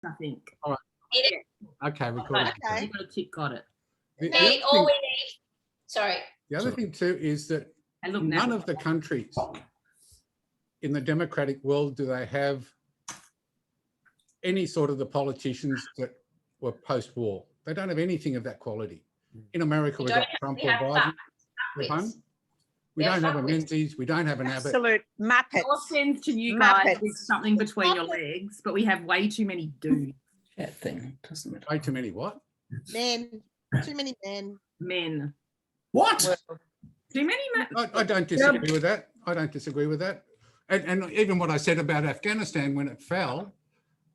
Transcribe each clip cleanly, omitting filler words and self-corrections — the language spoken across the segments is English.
I think. All right. It is. Okay, recording. Okay. You got a tick, got it. Need all we need. Sorry. The other thing too is that And look, none now, of the countries in the democratic world do they have any sort of the politicians that were post-war. They don't have anything of that quality. In America, we've got Trump or Biden. We don't have a Menzies. We don't have an Abbott. Absolute muppets. no offense to you guys Muppets. with something between your legs, but we have way too many dudes. That thing, doesn't it? Way too many what? Men. Too many men. Men. What? Too many men. I don't disagree with that. I don't disagree with that. And even what I said about Afghanistan when it fell,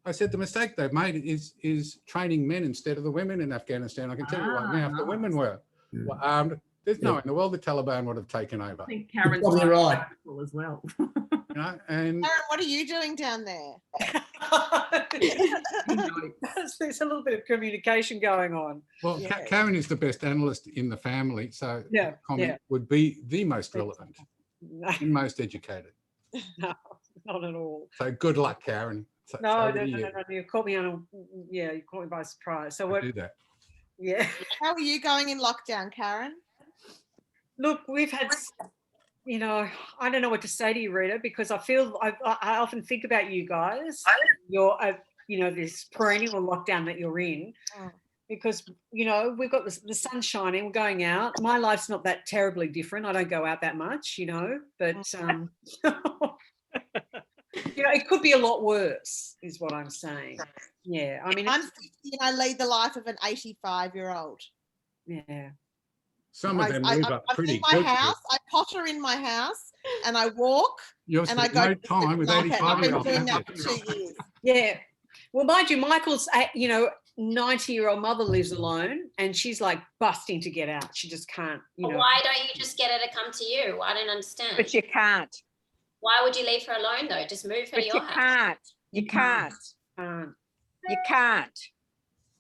I said the mistake they've made is training men instead of the women in Afghanistan. I can tell you right now, if the women were armed, there's no way in the world the Taliban would have taken over. I think Karen's Probably right. as well. You know, and Karen, what are you doing down there? There's a little bit of communication going on. well, Yeah. Karen is the best analyst in the family, so Yeah, the comment yeah. would be the most relevant No, and most educated. no, not at all. So good luck, Karen. So, No, over no, to no, you. no, no. You caught me on a, you caught me by surprise. So I what? do that. Yeah. How are you going in lockdown, Karen? Look, we've had, I don't know what to say to you, Rita, because I feel I often think about you guys. You're, this perennial lockdown that you're in, Oh. because we've got the sun shining. We're going out. My life's not that terribly different. I don't go out that much, but it could be a lot worse, is what I'm saying. Yeah, I mean, I'm 50 and I lead the life of an 85-year-old. yeah. Some of them live up I'm pretty in my good. house. I potter in my house and I walk You've and I spent go. no time with I've been 85-year-olds. doing that for 2 years. Yeah. Well, mind you, Michael's, 90-year-old mother lives alone and she's like busting to get out. She just can't, Well, why don't you just get her to come to you? I don't understand. But you can't. Why would you leave her alone though? Just move her to your house. You can't. You can't.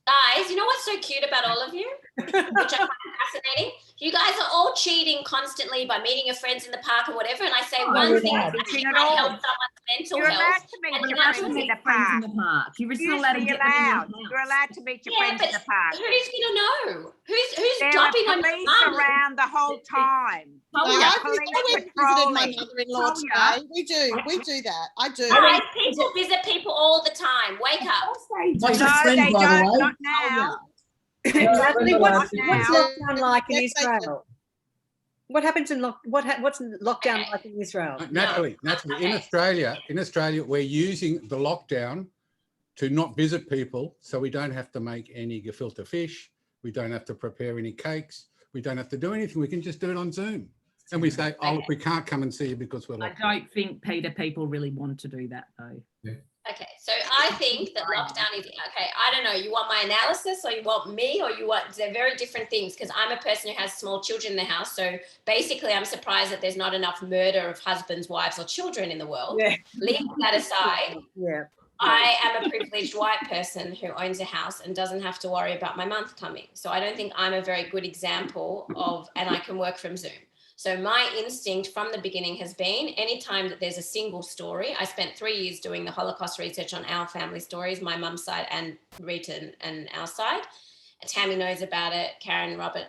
Guys, you know what's so cute about all of you? Which I find fascinating. You guys are all cheating constantly by meeting your friends in the park or whatever. And I say one thing is actually might help someone's mental You're allowed health. to meet and your you're friends not in doing the Friends in park. the park. You're still allowed to Usually get them in your allowed. house. You're allowed to meet your Yeah, friends but in the park. who's gonna know? Who's There are dropping on your police mum? around the whole time. No, Oh, yeah, I went and police visited my patrolling. mother-in-law Oh, yeah. today. We do that. I do. Guys, people visit people all the time. Wake up. What's your No, friend, they by the don't. way? Not now. Natalie, what's Now. lockdown like in Yes, they do. Israel? What happens in what's lockdown like in Israel? Natalie, Okay. in Australia, we're using the lockdown to not visit people, so we don't have to make any gefilte fish. We don't have to prepare any cakes. We don't have to do anything. We can just do it on Zoom. And we say, oh, look, we can't come and see you because we're I locked down. don't think, Peter, people really want to do that though. Okay, so I think that lockdown is okay. I don't know. You want my analysis, or you want me, or you want? They're very different things. Because I'm a person who has small children in the house, so basically, I'm surprised that there's not enough murder of husbands, wives, or children in the world. Yeah. Leaving that aside, Yeah. I am a privileged white person who owns a house and doesn't have to worry about my month coming. So I don't think I'm a very good example of, and I can work from Zoom. So my instinct from the beginning has been anytime that there's a single story, I spent 3 years doing the Holocaust research on our family stories, my mum's side and Rita and our side. Tammy knows about it, Karen, Robert.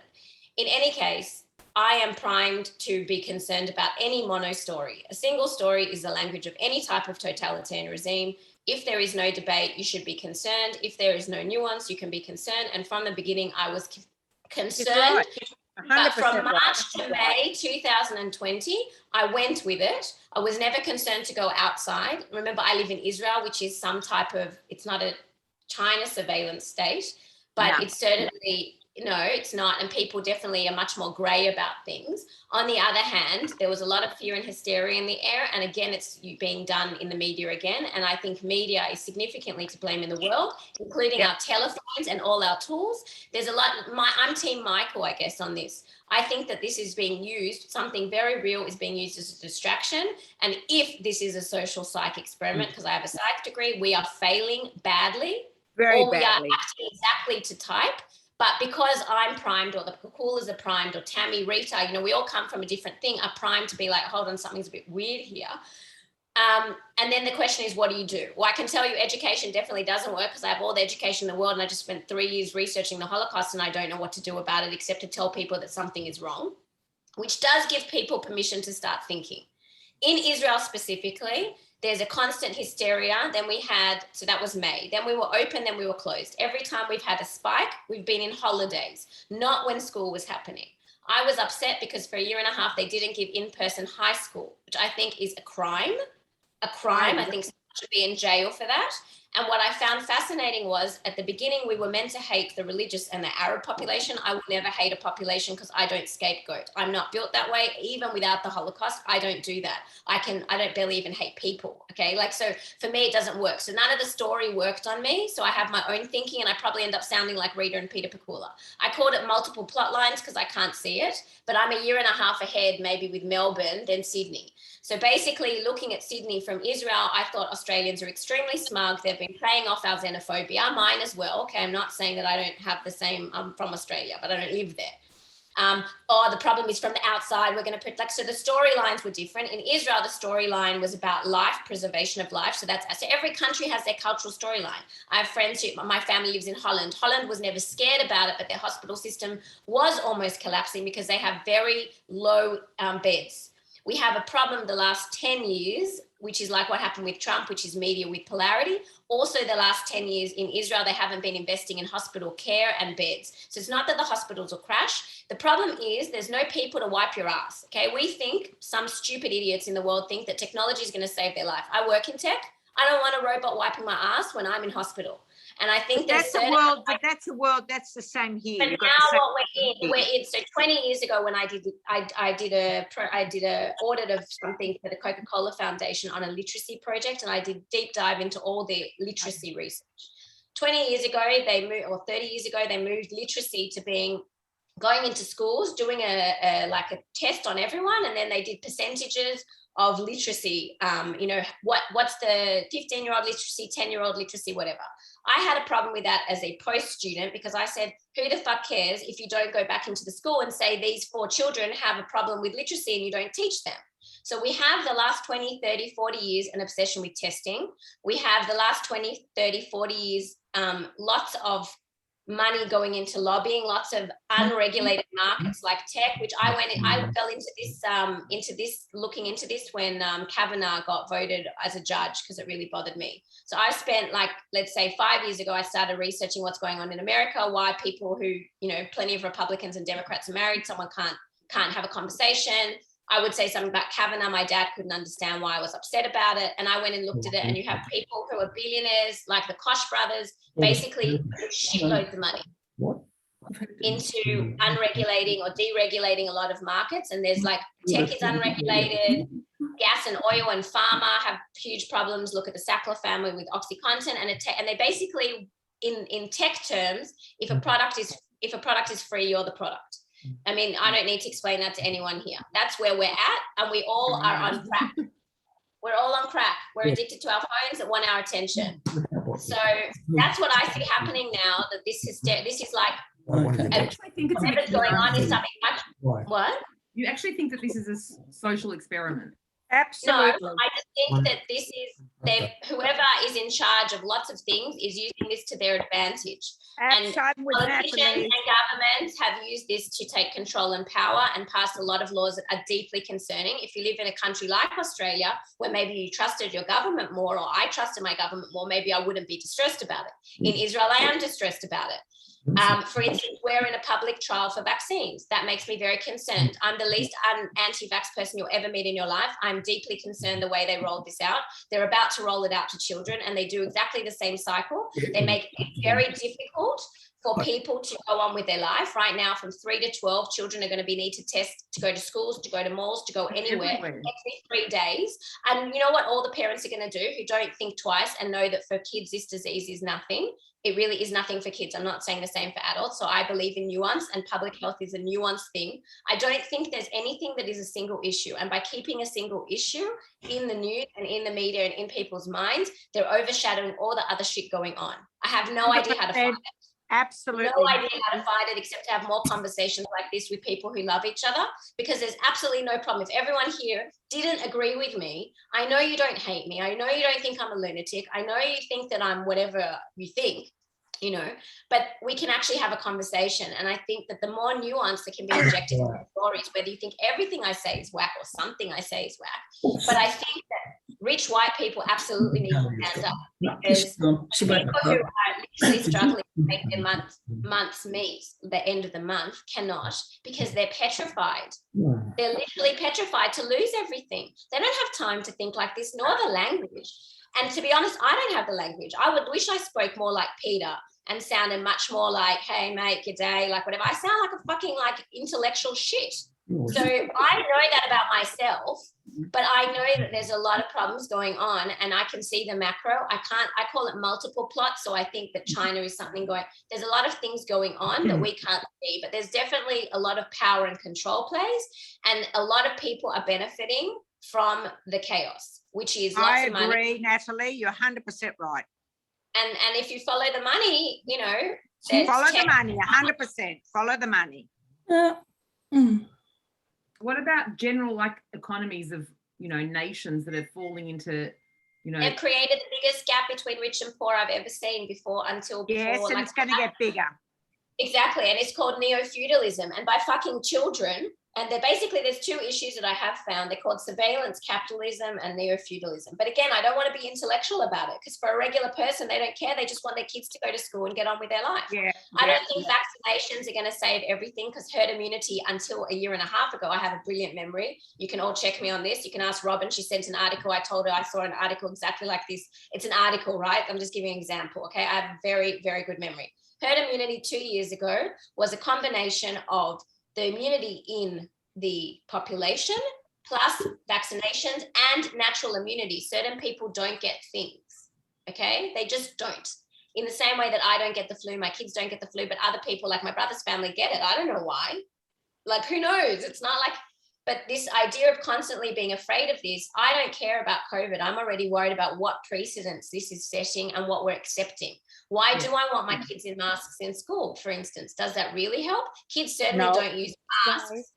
In any case, I am primed to be concerned about any mono story. A single story is the language of any type of totalitarian regime. If there is no debate, you should be concerned. If there is no nuance, you can be concerned. And from the beginning, I was concerned. But from March to May 2020, I went with it. I was never concerned to go outside. Remember, I live in Israel, which is some type of, it's not a China surveillance state, but it's certainly, it's not. And people definitely are much more grey about things. On the other hand, there was a lot of fear and hysteria in the air. And again, it's being done in the media again. And I think media is significantly to blame in the world, including our telephones and all our tools. There's a lot, I'm Team Michael, I guess, on this. I think that this is being used, something very real is being used as a distraction. And if this is a social psych experiment, because I have a psych degree, we are failing badly. Very or we badly. are acting exactly to type. But because I'm primed, or the Pakulas are primed, or Tammy, Rita, we all come from a different thing, are primed to be like, hold on, something's a bit weird here. And then the question is, what do you do? Well, I can tell you education definitely doesn't work because I have all the education in the world and I just spent 3 years researching the Holocaust and I don't know what to do about it except to tell people that something is wrong, which does give people permission to start thinking. In Israel specifically, there's a constant hysteria. Then we had, so that was May. Then we were open, then we were closed. Every time we've had a spike, we've been in holidays, not when school was happening. I was upset because for 1.5 years, they didn't give in-person high school, which I think is a crime. I think someone should be in jail for that. And what I found fascinating was at the beginning, we were meant to hate the religious and the Arab population. I will never hate a population because I don't scapegoat. I'm not built that way. Even without the Holocaust, I don't do that. I don't barely even hate people. Okay. Like, so for me, it doesn't work. So none of the story worked on me. So I have my own thinking and I probably end up sounding like Rita and Peter Pakula. I called it multiple plot lines because I can't see it, but I'm 1.5 years ahead, maybe with Melbourne than Sydney. So basically looking at Sydney from Israel, I thought Australians are extremely smug. They've been playing off our xenophobia, mine as well. Okay, I'm not saying that I don't have the same, I'm from Australia, but I don't live there. The problem is from the outside, we're going to put, like, so the storylines were different. In Israel, the storyline was about life, preservation of life. So every country has their cultural storyline. I have friends who, my family lives in Holland. Holland was never scared about it, but their hospital system was almost collapsing because they have very low beds. We have a problem the last 10 years, which is like what happened with Trump, which is media with polarity. Also, the last 10 years in Israel, they haven't been investing in hospital care and beds. So it's not that the hospitals will crash. The problem is there's no people to wipe your ass, okay? We think, some stupid idiots in the world think that technology is going to save their life. I work in tech. I don't want a robot wiping my ass when I'm in hospital. And I think that's the world, but that's the world, that's the same here. But now what we're in, so 20 years ago when I did a audit of something for the Coca-Cola Foundation on a literacy project, and I did deep dive into all the literacy research. 20 years ago, they moved, or 30 years ago, they moved literacy to going into schools, doing a test on everyone, and then they did percentages of literacy. What's the 15-year-old literacy, 10-year-old literacy, whatever. I had a problem with that as a post student because I said, who the fuck cares if you don't go back into the school and say these 4 children have a problem with literacy and you don't teach them? So we have the last 20, 30, 40 years an obsession with testing. We have the last 20, 30, 40 years, lots of money going into lobbying, lots of unregulated markets like tech, which I fell into this, looking into this when Kavanaugh got voted as a judge because it really bothered me. So I spent, like, let's say 5 years ago, I started researching what's going on in America, why people who, plenty of Republicans and Democrats are married, someone can't have a conversation. I would say something about Kavanaugh. My dad couldn't understand why I was upset about it. And I went and looked at it, and you have people who are billionaires, like the Koch brothers, basically shitloads of money into unregulating or deregulating a lot of markets. And there's like tech is unregulated, gas and oil and pharma have huge problems. Look at the Sackler family with OxyContin, and they basically, in tech terms, if a product is free, you're the product. I mean, I don't need to explain that to anyone here. That's where we're at, and we all are on crack. We're all on crack. We're addicted to our phones that want our attention. So that's what I see happening now, that this is like, I actually think it's whatever's going on is something much, what? You actually think that this is a social experiment? Absolutely. No, I just think that this is whoever is in charge of lots of things is using this to their advantage. And politicians and governments have used this to take control and power and passed a lot of laws that are deeply concerning. If you live in a country like Australia, where maybe you trusted your government more, or I trusted my government more, maybe I wouldn't be distressed about it. In Israel, I am distressed about it. For instance, we're in a public trial for vaccines. That makes me very concerned. I'm the least anti-vax person you'll ever meet in your life. I'm deeply concerned the way they rolled this out. They're about to roll it out to children, and they do exactly the same cycle. They make it very difficult for people to go on with their life. Right now, from 3 to 12, children are going to need to test to go to schools, to go to malls, to go anywhere every 3 days. And you know what all the parents are going to do who don't think twice and know that for kids this disease is nothing? It really is nothing for kids. I'm not saying the same for adults. So I believe in nuance, and public health is a nuanced thing. I don't think there's anything that is a single issue. And by keeping a single issue in the news and in the media and in people's minds, they're overshadowing all the other shit going on. I have no idea how to find it. Absolutely. No idea how to fight it except to have more conversations like this with people who love each other, because there's absolutely no problem. If everyone here didn't agree with me, I know you don't hate me. I know you don't think I'm a lunatic. I know you think that I'm whatever you think, you know, but we can actually have a conversation. And I think that the more nuance that can be injected into the stories, whether you think everything I say is whack or something I say is whack, but I think that rich white people absolutely need to stand up, because people who are literally struggling to make their months meet the end of the month cannot, because they're petrified. They're literally petrified to lose everything. They don't have time to think like this, nor the language. And to be honest, I don't have the language. I would wish I spoke more like Peter and sounded much more like, hey, mate, good day, like whatever. I sound like a fucking like intellectual shit. So I know that about myself, but I know that there's a lot of problems going on, and I can see the macro. I call it multiple plots. So I think that China is something going, there's a lot of things going on that we can't see, but there's definitely a lot of power and control plays, and a lot of people are benefiting from the chaos, which is lots I of money. agree, Natalie. You're 100% right. And if you follow the money, you know, Follow the money, 100%. Follow the money. What about general like economies of, you know, nations that are falling into, you know, they've created the biggest gap between rich and poor I've ever seen before. Yes, and like, it's going to get bigger. Exactly, and it's called neo-feudalism, and by fucking children. And they're basically, there's two issues that I have found. They're called surveillance capitalism and neo-feudalism. But again, I don't want to be intellectual about it, because for a regular person, they don't care. They just want their kids to go to school and get on with their life. Yeah, I don't think vaccinations are going to save everything, because herd immunity until a year and a half ago, I have a brilliant memory. You can all check me on this. You can ask Robin. She sent an article. I told her I saw an article exactly like this. It's an article, right? I'm just giving you an example. Okay. I have a very, very good memory. Herd immunity 2 years ago was a combination of the immunity in the population plus vaccinations and natural immunity. Certain people don't get things, okay? They just don't. In the same way that I don't get the flu, my kids don't get the flu, but other people like my brother's family get it. I don't know why. Like, who knows? It's not like, but this idea of constantly being afraid of this, I don't care about COVID. I'm already worried about what precedents this is setting and what we're accepting. Why do I want my kids in masks in school, for instance? Does that really help? Kids certainly don't use masks.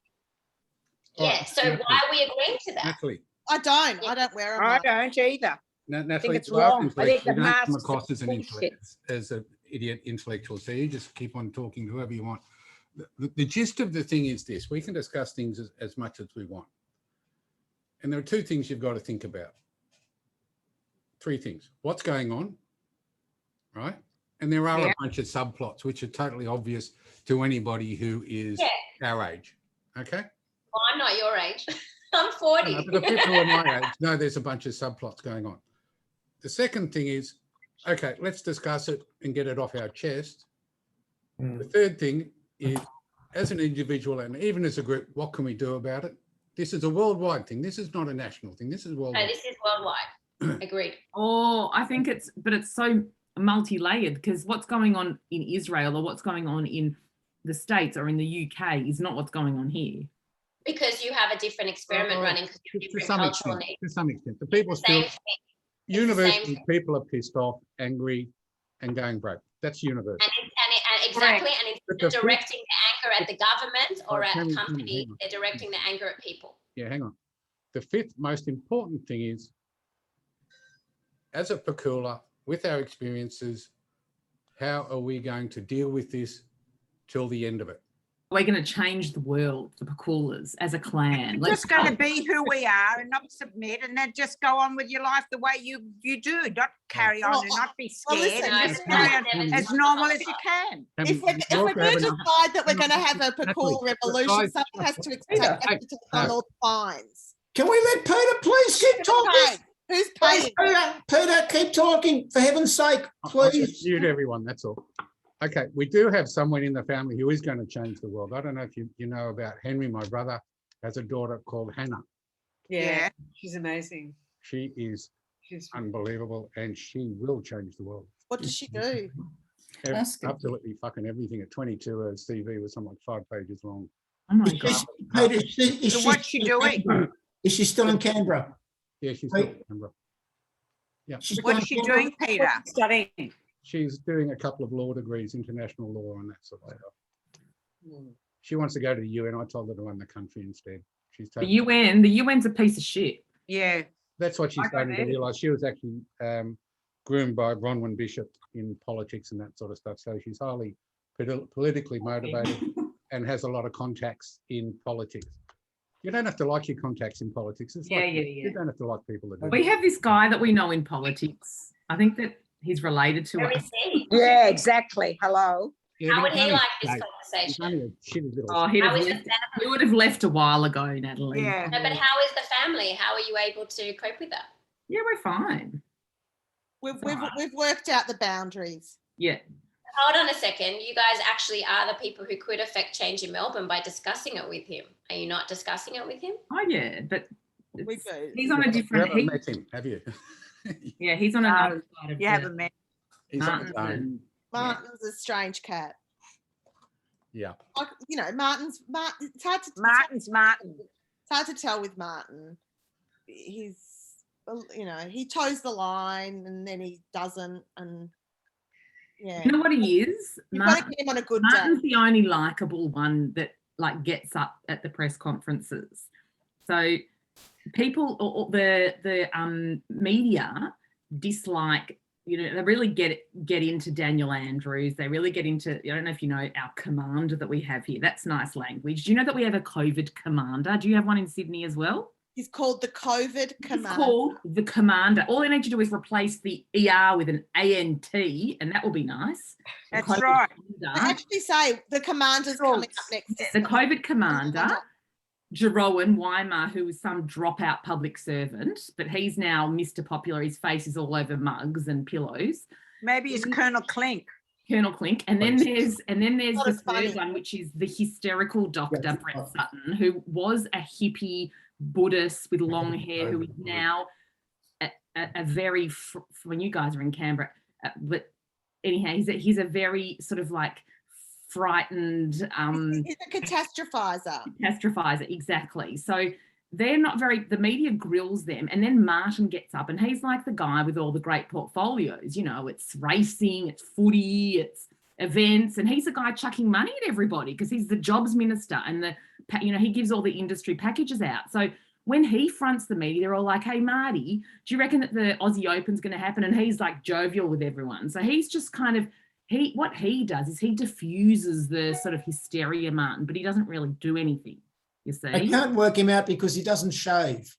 Yeah, so why are we agreeing to that? Natalie. I don't wear them. I don't either. Natalie, it's you are wrong. I think the intellectual. You don't come masks across are as an idiot intellectual. So you just keep on talking to whoever you want. The gist of the thing is this: we can discuss things as much as we want. And there are two things you've got to think about. Three things. What's going on, right? And there are a bunch of subplots which are totally obvious to anybody who is our age. Okay? Well, I'm not your age. I'm 40. No, but the people who are my age know there's a bunch of subplots going on. The second thing is, okay, let's discuss it and get it off our chest. The third thing is, as an individual and even as a group, what can we do about it? This is a worldwide thing. This is not a national thing. This is worldwide. No, this is worldwide. Agreed. Oh, I think it's so multi-layered, because what's going on in Israel or what's going on in the States or in the UK is not what's going on here. Because you have a different experiment running, because you have different cultural needs. To some extent. The people still, universally, people are pissed off, angry, and going broke. That's universal. And exactly, and instead of directing the anger at the government or at a company, they're directing the anger at people. Yeah, hang on. The fifth most important thing is, as a Pakula, with our experiences, how are we going to deal with this till the end of it? We're going to change the world, the Pakulas, as a clan. We're just going to be who we are and not submit, and then just go on with your life the way you do. Not carry on and not be scared. listen, And just carry on as normal as you can. If we're going to decide that we're going to have a Pakula revolution, someone has to take on all the fines. Can we let Peter please keep talking? Who's Please, paying? Peter, keep talking, for heaven's sake, I'll please. just mute everyone, that's all. Okay, we do have someone in the family who is going to change the world. I don't know if you know about Henry, my brother, has a daughter called Hannah. Yeah, she's amazing. She is unbelievable, and she will change the world. What does she do? Absolutely fucking everything. At 22, her CV was something like 5 pages long. Oh my God. Peter, So what's she doing? Is she still in Canberra? Yeah, she's still in Canberra. Yeah. She's What's she doing, Peter? Studying. She's doing a couple of law degrees, international law and that sort of stuff. She wants to go to the UN. I told her to run the country instead. She's The UN's a piece of shit. Yeah. That's what she's I got starting to it. realise. She was actually groomed by Bronwyn Bishop in politics and that sort of stuff. So she's highly politically motivated and has a lot of contacts in politics. You don't have to like your contacts in politics. It's like, you don't have to like people that do. We have this guy that we know in politics. I think that he's related to Where us. is he? Yeah, exactly. Hello. Yeah, How but would he he's like this only- he's conversation? only a shitty little. Oh, How is the he would have left a while ago, Natalie. Yeah. No, but how is the family? How are you able to cope with that? Yeah, we're fine. We've worked out the boundaries. Yeah. Hold on a second. You guys actually are the people who could affect change in Melbourne by discussing it with him. Are you not discussing it with him? Oh, yeah, but We do. he's on a You different. haven't met him, have you? Yeah, he's on another side of You haven't met. He's on his Martin's own. and- Martin's a strange cat. Yeah. Like, you know, Martin. It's hard to Martin's Martin. It's hard to tell with Martin. He's, you know, he toes the line and then he doesn't, and yeah. You know what he is? You've got to get him on a good Martin's day. the only likable one that like gets up at the press conferences. So people or the media dislike, you know, they really get into Daniel Andrews. They really get into, I don't know if you know, our commander that we have here. That's nice language. Do you know that we have a COVID commander? Do you have one in Sydney as well? He's called the COVID It's commander. called the commander. All they need to do is replace the ER with an ANT, and that will be nice. The That's COVID right. commander. I actually say the commander's coming up next. The COVID commander, Jeroen Weimar, who was some dropout public servant, but he's now Mr. Popular. His face is all over mugs and pillows. Maybe it's Colonel Clink. Colonel Clink, and then there's Not the as funny. third one, which is the hysterical Dr. Brett Sutton, who was a hippie Buddhist with long hair, who is now a very when you guys are in Canberra, but anyhow, he's a very sort of like frightened He's a catastrophizer, exactly. So they're not very, the media grills them, and then Martin gets up and he's like the guy with all the great portfolios, you know, it's racing, it's footy, it's events, and he's the guy chucking money at everybody because he's the jobs minister and he gives all the industry packages out. So when he fronts the media, they're all like, hey, Marty, do you reckon that the Aussie Open's going to happen? And he's like jovial with everyone. So he's just kind of, what he does is he diffuses the sort of hysteria, Martin, but he doesn't really do anything, you see. I can't work him out because he doesn't shave.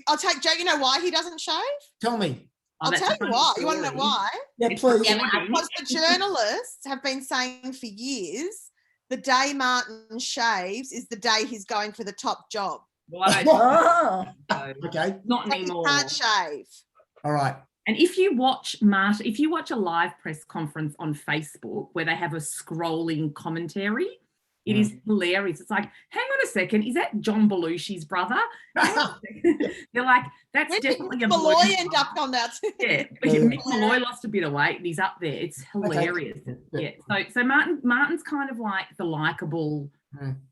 I'll take Joe. You know why he doesn't shave? Tell me. I'll tell you why. You want to know why? Yeah, please. Yeah, Because the journalists have been saying for years, the day Martin shaves is the day he's going for the top job. Well, I don't Ah, know. okay. Not He anymore. can't shave. All right. And if you watch Martin, if you watch a live press conference on Facebook where they have a scrolling commentary, it is hilarious. It's like, hang on a second, is that John Belushi's brother? They're like, that's When did definitely a Malloy bloke. end up on that? Yeah, Mick Malloy lost a bit of weight and he's up there. It's hilarious. Yeah. Yeah. So Martin's kind of like the likable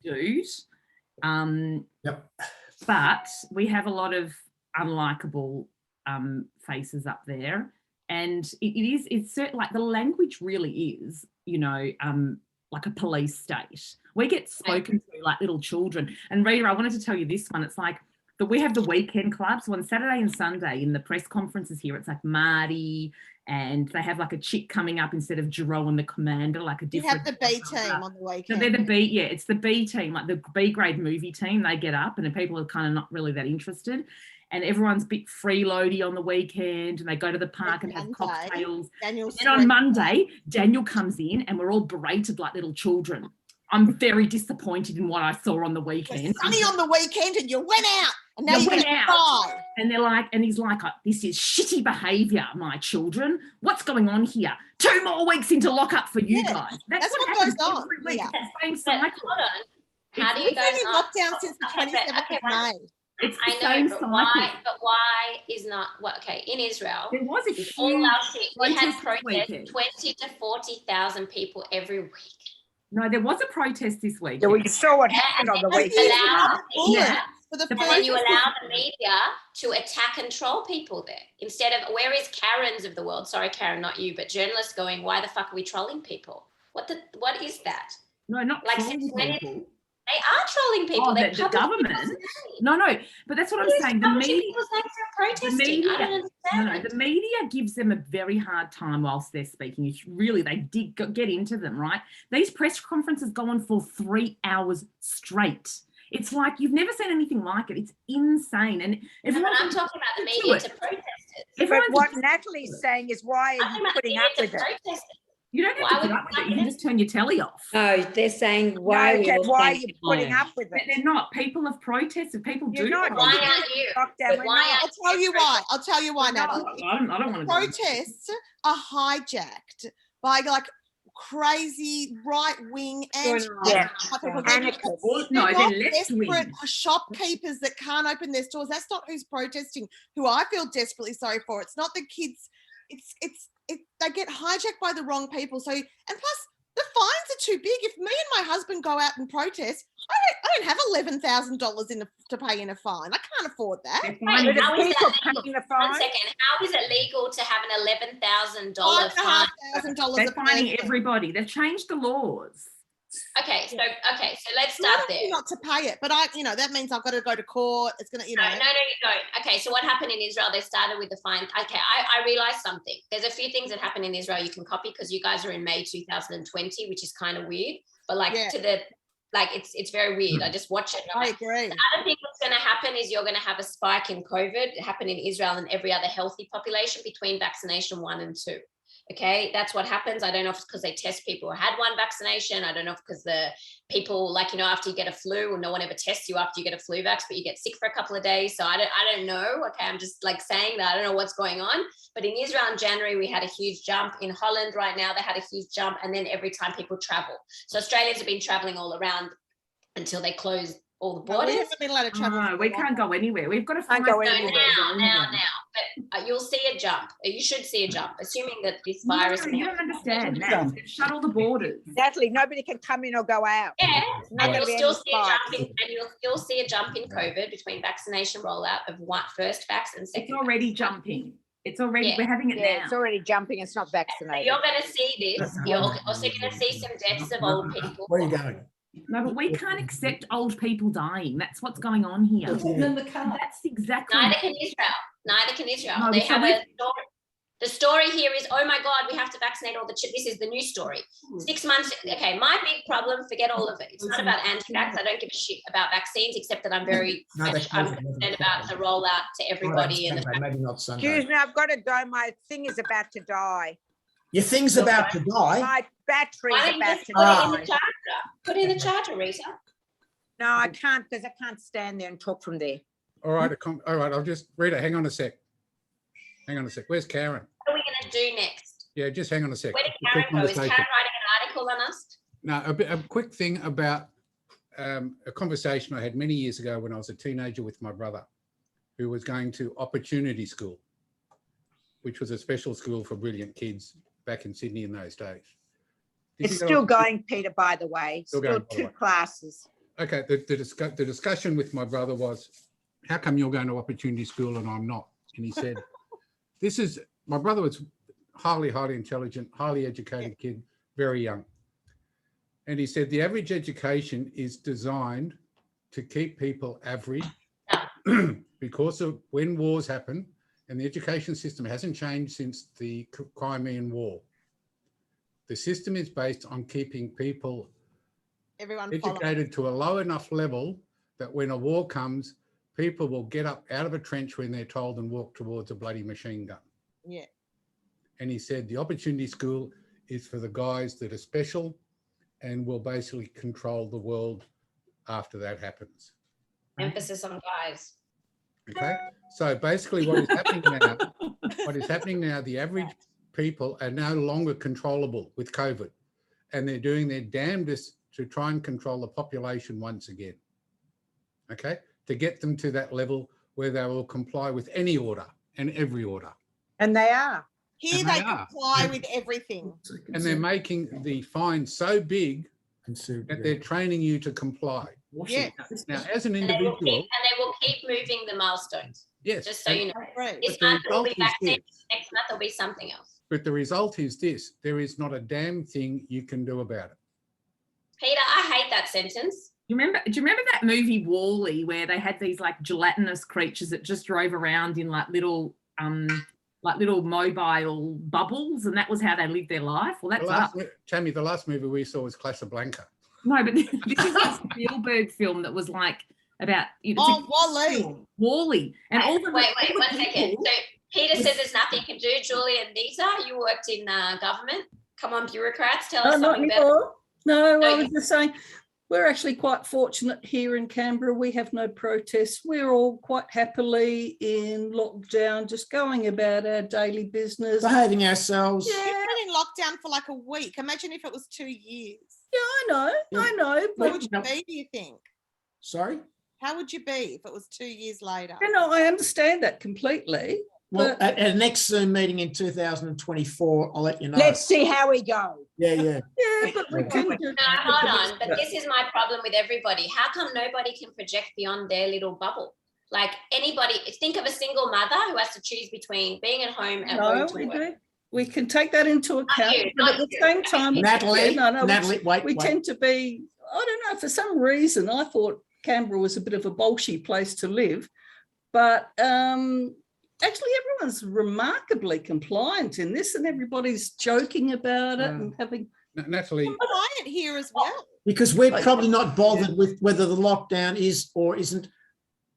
dude. Yep. But we have a lot of unlikable faces up there. And it's certain, like the language really is, you know, like a police state. We get spoken to like little children. And Rita, I wanted to tell you this one. It's like that we have the weekend club. So on Saturday and Sunday in the press conferences here, it's like Marty, and they have like a chick coming up instead of Jeroen the commander, like a You different. have the B team on the So weekend. they're the B, yeah, it's the B team, like the B grade movie team. They get up and the people are kind of not really that interested. And everyone's a bit freeloady on the weekend and they go to the park and have Monday, cocktails. Daniel's And on Monday, Daniel comes in and we're all berated like little children. I'm very disappointed in what I saw on the weekend. sunny on the weekend and you went out and now You you're went going to out. cry. And they're like, and he's like, this is shitty behaviour, my children. What's going on here? 2 more weeks into lockup for you Yeah, guys. that's what happens goes on. every week. Yeah. It's the same But cycle. hold on. How do you We've guys been in not? lockdown since the Okay, but- 27th okay, of right. May. It's the I same know, but cycle. why is not okay in Israel? There was a With all huge our shit, we had protest this protests, weekend. 20 to 40,000 people every week. No, there was a protest this week. Yeah, we saw what happened on the And weekend. allowed Bullets. For the And then you allow the media to attack and troll people there. Instead of, where is Karen's of the world? Sorry, Karen, not you, but journalists going, why the fuck are we trolling people? What is that? No, not Like, trolling since when people. They are trolling people. Oh, They the government. No, but that's what I'm saying. The media, protesting. I don't understand. the media gives them a very hard time whilst they're speaking. It's really, they did get into them, right? These press conferences go on for 3 hours straight. It's like you've never seen anything like it. It's insane. And everyone, I'm talking about the media to protesters. But what Natalie's saying is, why are you putting up with it? You don't have to put up with it. You can just turn your telly off. No, they're saying why Why are you putting up with But it? they're not. People have protested. People You're do. not. Why aren't you? Lockdown, we're not. I'll tell you why. I'll tell you why, Natalie. I don't want to. Protests are hijacked by like crazy right-wing and Yeah. No, they're they're not left wing. desperate shopkeepers that can't open their stores. That's not who's protesting, who I feel desperately sorry for. It's not the kids. They get hijacked by the wrong people. So, and plus the fines are too big. If me and my husband go out and protest, I don't have $11,000 to pay in a fine. I can't afford that. Wait, how is People that legal? paying the 1 fine. second. How is it legal to have an $11,000 fine? $5,500 They're a fining person. everybody. They've changed the laws. Okay, so let's It's not start there. not to pay it, but that means I've got to go to court. It's gonna, No, you don't. Okay, so what happened in Israel? They started with the fine. Okay, I realized something. There's a few things that happen in Israel you can copy because you guys are in May 2020, which is kind of weird. But it's very weird. I just watch it. And I'm I like, agree. the other thing that's going to happen is you're going to have a spike in COVID. It happened in Israel and every other healthy population between vaccination 1 and 2. Okay, that's what happens. I don't know if it's because they test people who had 1 vaccination. I don't know if because the people, after you get a flu, or no one ever tests you after you get a flu vax, but you get sick for a couple of days. So I don't know. Okay, I'm just saying that. I don't know what's going on. But in Israel in January, we had a huge jump. In Holland right now, they had a huge jump. And then every time people travel. So Australians have been traveling all around until they closed all the borders. We haven't been allowed to travel. No, we can't go anywhere. We've got to Can't find go So anywhere. now, but you'll see a jump. You should see a jump, assuming that this virus. You don't understand. Now, they've shut all the borders. Natalie, nobody can come in or go out. Yeah, and you'll Nobody still any see a jump spikes. and you'll still see a jump in COVID between vaccination rollout of first vax and It's second. already vax. jumping. It's already. Yeah. We're having it Yeah, now. it's already jumping. It's not So vaccinated. you're going to see this. You're also going to see some deaths of old people. Where are you going? No, but we can't accept old people dying. That's what's going on here. That's exactly. Neither can Israel. Neither can Israel. No, They so have we- a story. The story here is, oh my God, we have to vaccinate all the children. This is the new story. 6 months. Okay, my big problem, forget all of it. It's not about anti-vax. I don't give a shit about vaccines, except that I'm very I'm concerned about the rollout to everybody. And Maybe not Sunday. Excuse me, I've got to go. My thing is about to die. Your thing's about to die. My battery's why don't you about just to put it in the die. charger? Put it in the charger, Rita. No, I can't because I can't stand there and talk from there. All right. All right. Rita, hang on a sec. Where's Karen? What are we going to do next? Yeah, just hang on a sec. Where did A quick Karen go? Is Karen conversation. writing an article on us? No, a quick thing about a conversation I had many years ago when I was a teenager with my brother, who was going to Opportunity School, which was a special school for brilliant kids back in Sydney in those days. Did It's you go still to- going, Peter, by the way. Still Still going, by the 2 way. classes. Okay, the discussion with my brother was, how come you're going to Opportunity School and I'm not? And he said, my brother was highly intelligent, highly educated kid, very young. And he said, the average education is designed to keep people average because of when wars happen, and the education system hasn't changed since the Crimean War. The system is based on keeping people educated to a low enough level that when a war comes, people will get up out of a trench when they're told and walk towards a bloody machine gun. Yeah. And he said the Opportunity School is for the guys that are special and will basically control the world after that happens. Emphasis on guys. Okay, so basically what is happening now, the average people are no longer controllable with COVID, and they're doing their damnedest to try and control the population once again, okay, to get them to that level where they will comply with any order and every order. And they are. Here And they they are. comply with everything. And they're making the fine so big that they're training you to comply. Washington. Now, as an And they individual, will keep moving the milestones. yes. Just so you know. Right. This But the month it will be result is vaccine. this. Next month it'll be something else. But the result is this: there is not a damn thing you can do about it. Peter, I hate that sentence. Do you remember that movie Wall-E where they had these like gelatinous creatures that just drove around in like little mobile bubbles, and that was how they lived their life? Well, that's up. Tammy, the last movie we saw was Casablanca. No, but this is a Spielberg film that was like about Wall-E. Wall-E, and all the Wait, all the 1 second. people- So Peter says there's nothing you can do. Julie and Nita, you worked in government. Come on, bureaucrats, tell us not something better. anymore. No, I No, was just saying, we're actually quite fortunate here in Canberra. We have no protests. We're all quite happily in lockdown, just going about our daily business. Behaving ourselves. We've been in lockdown for like a week. Imagine if it was 2 years. I know, How but would you be, do you think? Sorry? How would you be if it was 2 years later? I understand that completely. Well, But- at next Zoom meeting in 2024, I'll let you know. Let's see how we go. Yeah. Yeah, but we can do. No, hold on. But this is my problem with everybody. How come nobody can project beyond their little bubble? Like anybody, think of a single mother who has to choose between being at home and No, going to we work. do. We can take that into account, you, but not at the you. same time, Natalie, Natalie, wait. we tend to be, I don't know, for some reason, I thought Canberra was a bit of a bolshy place to live, but actually everyone's remarkably compliant in this, and everybody's joking about it and having. Natalie, Quiet here as well. Because we're probably not bothered with whether the lockdown is or isn't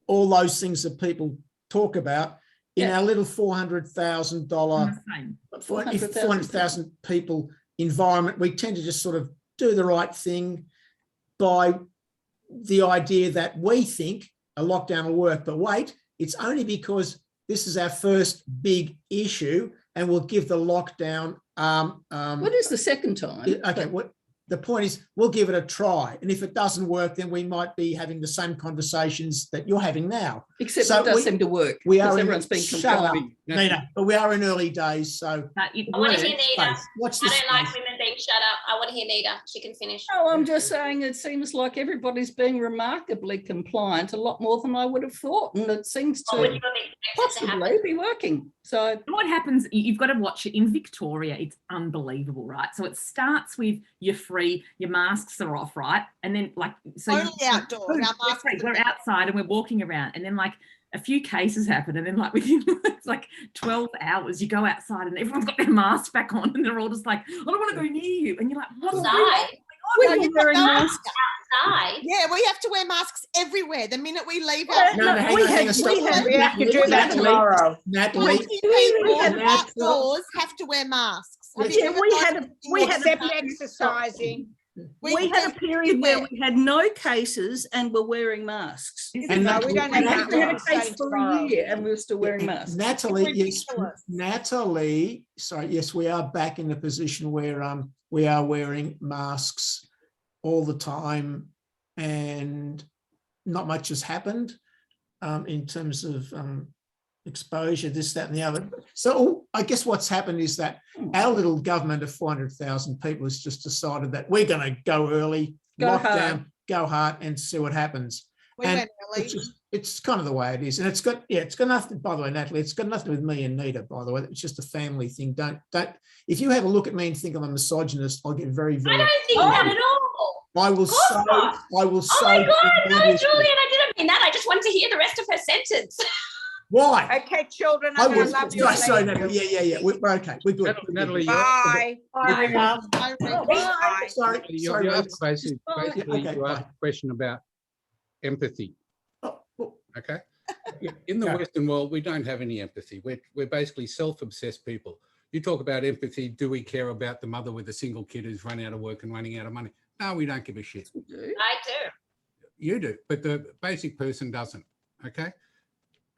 all those things that people talk about in our little $400,000, Same. 400,000 people environment. We tend to just sort of do the right thing by the idea that we think a lockdown will work. But wait, it's only because this is our first big issue and we'll give the lockdown. What is the second time? Okay, the point is we'll give it a try. And if it doesn't work, then we might be having the same conversations that you're having now. Except So it does we- seem to work. We are because in, everyone's been shut up, compliant. Nina, but we are in early days. So But it I want to works. hear Nita. watch I this. don't like women being shut up. I want to hear Nita. She can finish. No, I'm just saying it seems like everybody's being remarkably compliant, a lot more than I would have thought. And it seems What would to you have expected to possibly happen? be working. So What happens, you've got to watch it in Victoria, it's unbelievable, right? So it starts with you're free, your masks are off, right? And then like so Only outdoors, our masks we're are- outside and we're walking around, and then like a few cases happen, and then like within it's like 12 hours you go outside and everyone's got their masks back on and they're all just like, I don't want to go near you. And you're like, what's Outside. we No, were you're wearing not. masks. Outside. Yeah, we have to wear masks everywhere. The minute we leave Well, our No, hang we on, hang had- on, stop. we had- We have to do that Natalie, tomorrow. Natalie, people had- outdoors have to wear masks. Have you Yeah, ever we noticed had a- in we the had a- Except country? exercising. We had a period where we had no cases and were wearing masks. And No, we don't have that. We had a We're case starting for tomorrow. a year and we were still wearing masks. Natalie, yes, ridiculous. Natalie, sorry, yes, we are back in the position where we are wearing masks all the time and not much has happened in terms of exposure, this, that, and the other. So I guess what's happened is that our little government of 400,000 people has just decided that we're going to go early, Go lock hard. down, go hard, and see what happens. We And went early. it's kind of the way it is, and it's got nothing. By the way, Natalie, it's got nothing with me and Nita. By the way, it's just a family thing. Don't. If you have a look at me and think I'm a misogynist, I'll get very, I very. don't think that at all. I will course so. not. I will Oh so. my God, no, immediately. Julian, I didn't mean that. I just wanted to hear the rest of her sentence. Why? Okay, children, I I'm going will. to love you. Sorry, Natalie. Yeah. We're okay. We're good. Natalie, Bye. I Bye. Sorry. you Sorry. asked basically Okay, you asked a question about empathy. Oh, Okay. In the Yeah. Western world, we don't have any empathy. We're basically self-obsessed people. You talk about empathy. Do we care about the mother with a single kid who's run out of work and running out of money? No, we don't give a shit. I do. You do, but the basic person doesn't. Okay.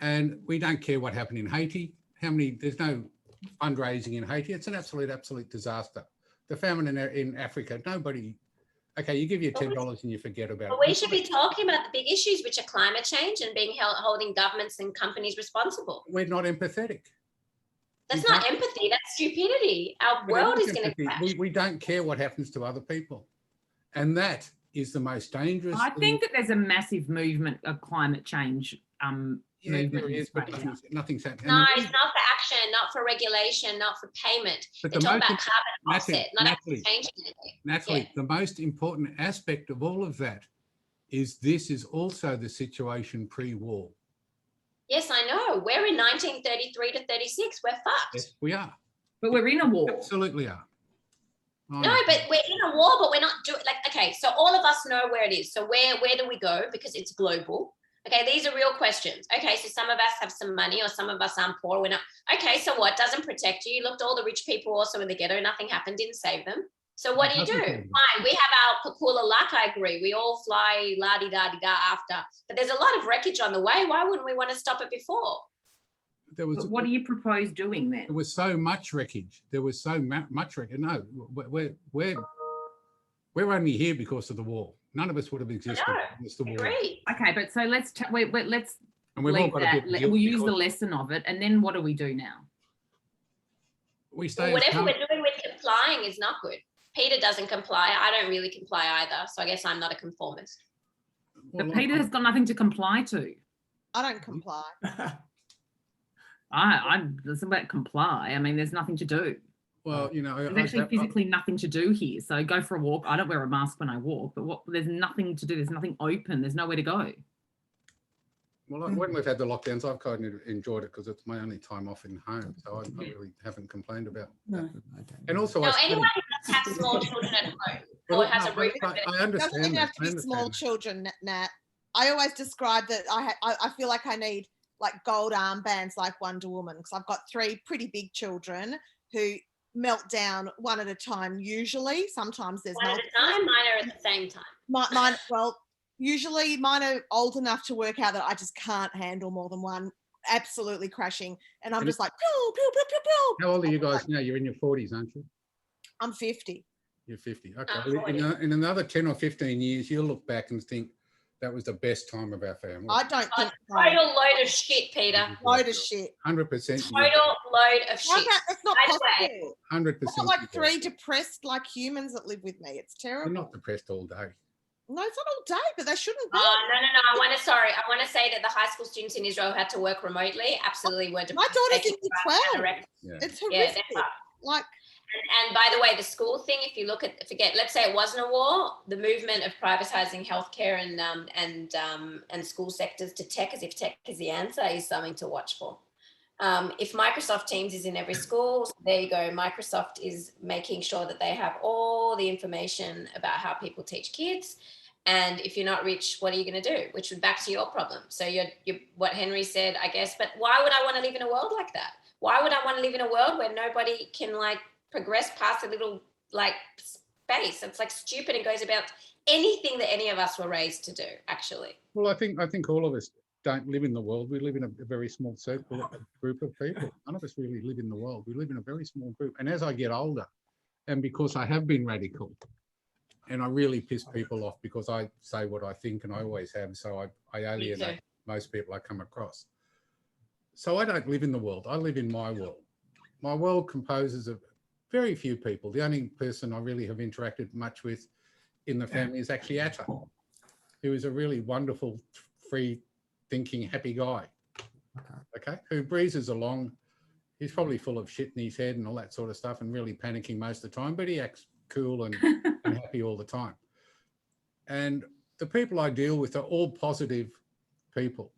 And we don't care what happened in Haiti. There's no fundraising in Haiti. It's an absolute disaster. The famine in Africa, nobody, okay, you give your $10 and you forget about But it. we should be talking about the big issues, which are climate change and holding governments and companies responsible. We're not empathetic. That's not empathy. That's stupidity. Our world is going to Empathy. crash. We don't care what happens to other people. And that is the most dangerous. I think that there's a massive movement of climate change. Yeah, Movement there in is, but Australia. nothing's happening. No, it's not for action, not for regulation, not for payment. But They're the talking most about carbon offset, not actually Natalie, changing anything. Natalie, Yeah. the most important aspect of all of that is this is also the situation pre-war. Yes, I know. We're in 1933 to 36. We're fucked. Yes, we are. But we're in a war. Absolutely are. No, but we're in a war, but we're not doing like, okay, so all of us know where it is. So where do we go? Because it's global. Okay, these are real questions. Okay, so some of us have some money or some of us aren't poor. We're not. Okay, so what? Doesn't protect you. You looked all the rich people also in the ghetto. Nothing happened, didn't save them. So what do you do? Fine, we have our Pakula luck, I agree. We all fly la-di-da-di-da after. But there's a lot of wreckage on the way. Why wouldn't we want to stop it before? There was, But what do you propose doing then? there was so much wreckage. There was so much wreckage. No, we're only here because of the war. None of us would have existed. It's the war. Agree. Okay, but so let's let's And we've all leave got a that. bit of guilt We'll use the because lesson of it, and then what do we do now? we Well, stay as whatever calm. we're doing with complying is not good. Peter doesn't comply. I don't really comply either. So I guess I'm not a conformist. But Well, Peter has got nothing to comply to. I don't comply. I'm it's about comply. I mean, there's nothing to do. well, you know, There's actually physically nothing to do here. So go for a walk. I don't wear a mask when I walk, but there's nothing to do. There's nothing open. There's nowhere to go. well, when we've had the lockdowns, I've kind of enjoyed it because it's my only time off in home, so I really haven't complained about that. And also, No, I study. anyone who does have small children at home Well, or has no, a roof I over their Doesn't understand even that. have to I be small understand that. children, Nat. I always describe that I feel like I need like gold armbands like Wonder Woman because I've got 3 pretty big children who melt down one at a time usually. Sometimes there's one at multiple. a time, mine are at the same time. Mine, well, usually mine are old enough to work out that I just can't handle more than one, absolutely crashing. And I'm And just like, pew, pew, pew, pew, pew. How old are you guys now? You're in your 40s, aren't you? I'm 50. You're 50. I'm Okay. Well, 40. in another 10 or 15 years, you'll look back and think that was the best time of our family. I don't think so. Total load of shit, Peter. Load of shit. 100%. Total load of How shit. about, it's not By the way, possible. 100%. I've got like 3 depressed like humans that live with me. It's You're terrible. not depressed all day. No, it's not all day, but they shouldn't be. no. I want to say that the high school students in Israel had to work remotely. Absolutely were My daughter's in year 12. Yeah. It's Yeah, horrific. they're fucked. Like, And by the way, the school thing, if you forget, let's say it wasn't a war, the movement of privatizing healthcare and school sectors to tech as if tech is the answer is something to watch for. If Microsoft Teams is in every school, so there you go. Microsoft is making sure that they have all the information about how people teach kids. And if you're not rich, what are you going to do? Which would back to your problem. So you're what Henry said, I guess. But why would I want to live in a world like that? Why would I want to live in a world where nobody can like progress past a little like space? It's like stupid and goes about anything that any of us were raised to do, actually. Well, I think all of us don't live in the world. We live in a very small circle, a group of people. None of us really live in the world. We live in a very small group. And as I get older, and because I have been radical, and I really piss people off because I say what I think, and I always have, so I alienate most people I come across. So I don't live in the world. I live in my world. My world composes of very few people. The only person I really have interacted much with in the family is actually Atta, who is a really wonderful, free-thinking, happy guy, okay, who breezes along. He's probably full of shit in his head and all that sort of stuff and really panicking most of the time, but he acts cool and happy all the time. And the people I deal with are all positive people.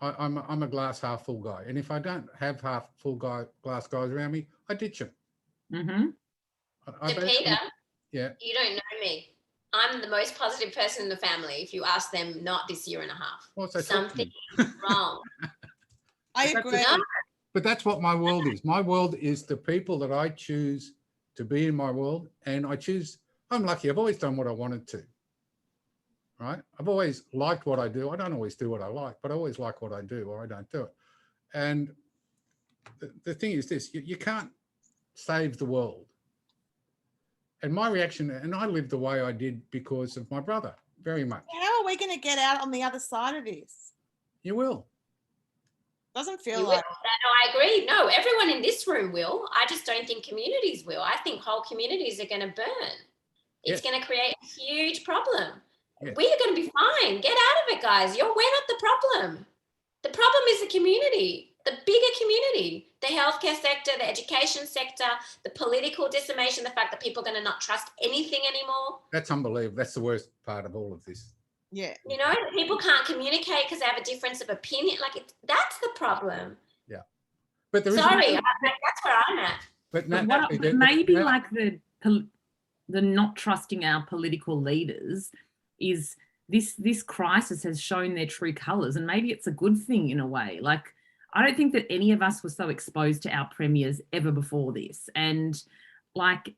I'm a glass half full guy. And if I don't have half full glass guys around me, I ditch them. Mm-hmm. So Peter, yeah, you don't know me. I'm the most positive person in the family. If you ask them, not this year and a half. What's that? Something wrong. I agree. No. But that's what my world is. My world is the people that I choose to be in my world. And I'm lucky. I've always done what I wanted to. Right? I've always liked what I do. I don't always do what I like, but I always like what I do or I don't do it. And the thing is this, you can't save the world. And my reaction, and I lived the way I did because of my brother, very much. How are we going to get out on the other side of this? You will. Doesn't feel You will. like. No, I agree. No, everyone in this room will. I just don't think communities will. I think whole communities are going to burn. It's going to create a huge problem. Yeah. We are going to be fine. Get out of it, guys. We're not the problem. The problem is the community, the bigger community, the healthcare sector, the education sector, the political decimation, the fact that people are going to not trust anything anymore. That's unbelievable. That's the worst part of all of this. Yeah. You know, people can't communicate because they have a difference of opinion. Like, that's the problem. Yeah. But there is Sorry, that's where I'm at. But maybe like the not trusting our political leaders is this crisis has shown their true colours, and maybe it's a good thing in a way. Like, I don't think that any of us were so exposed to our premiers ever before this, and like,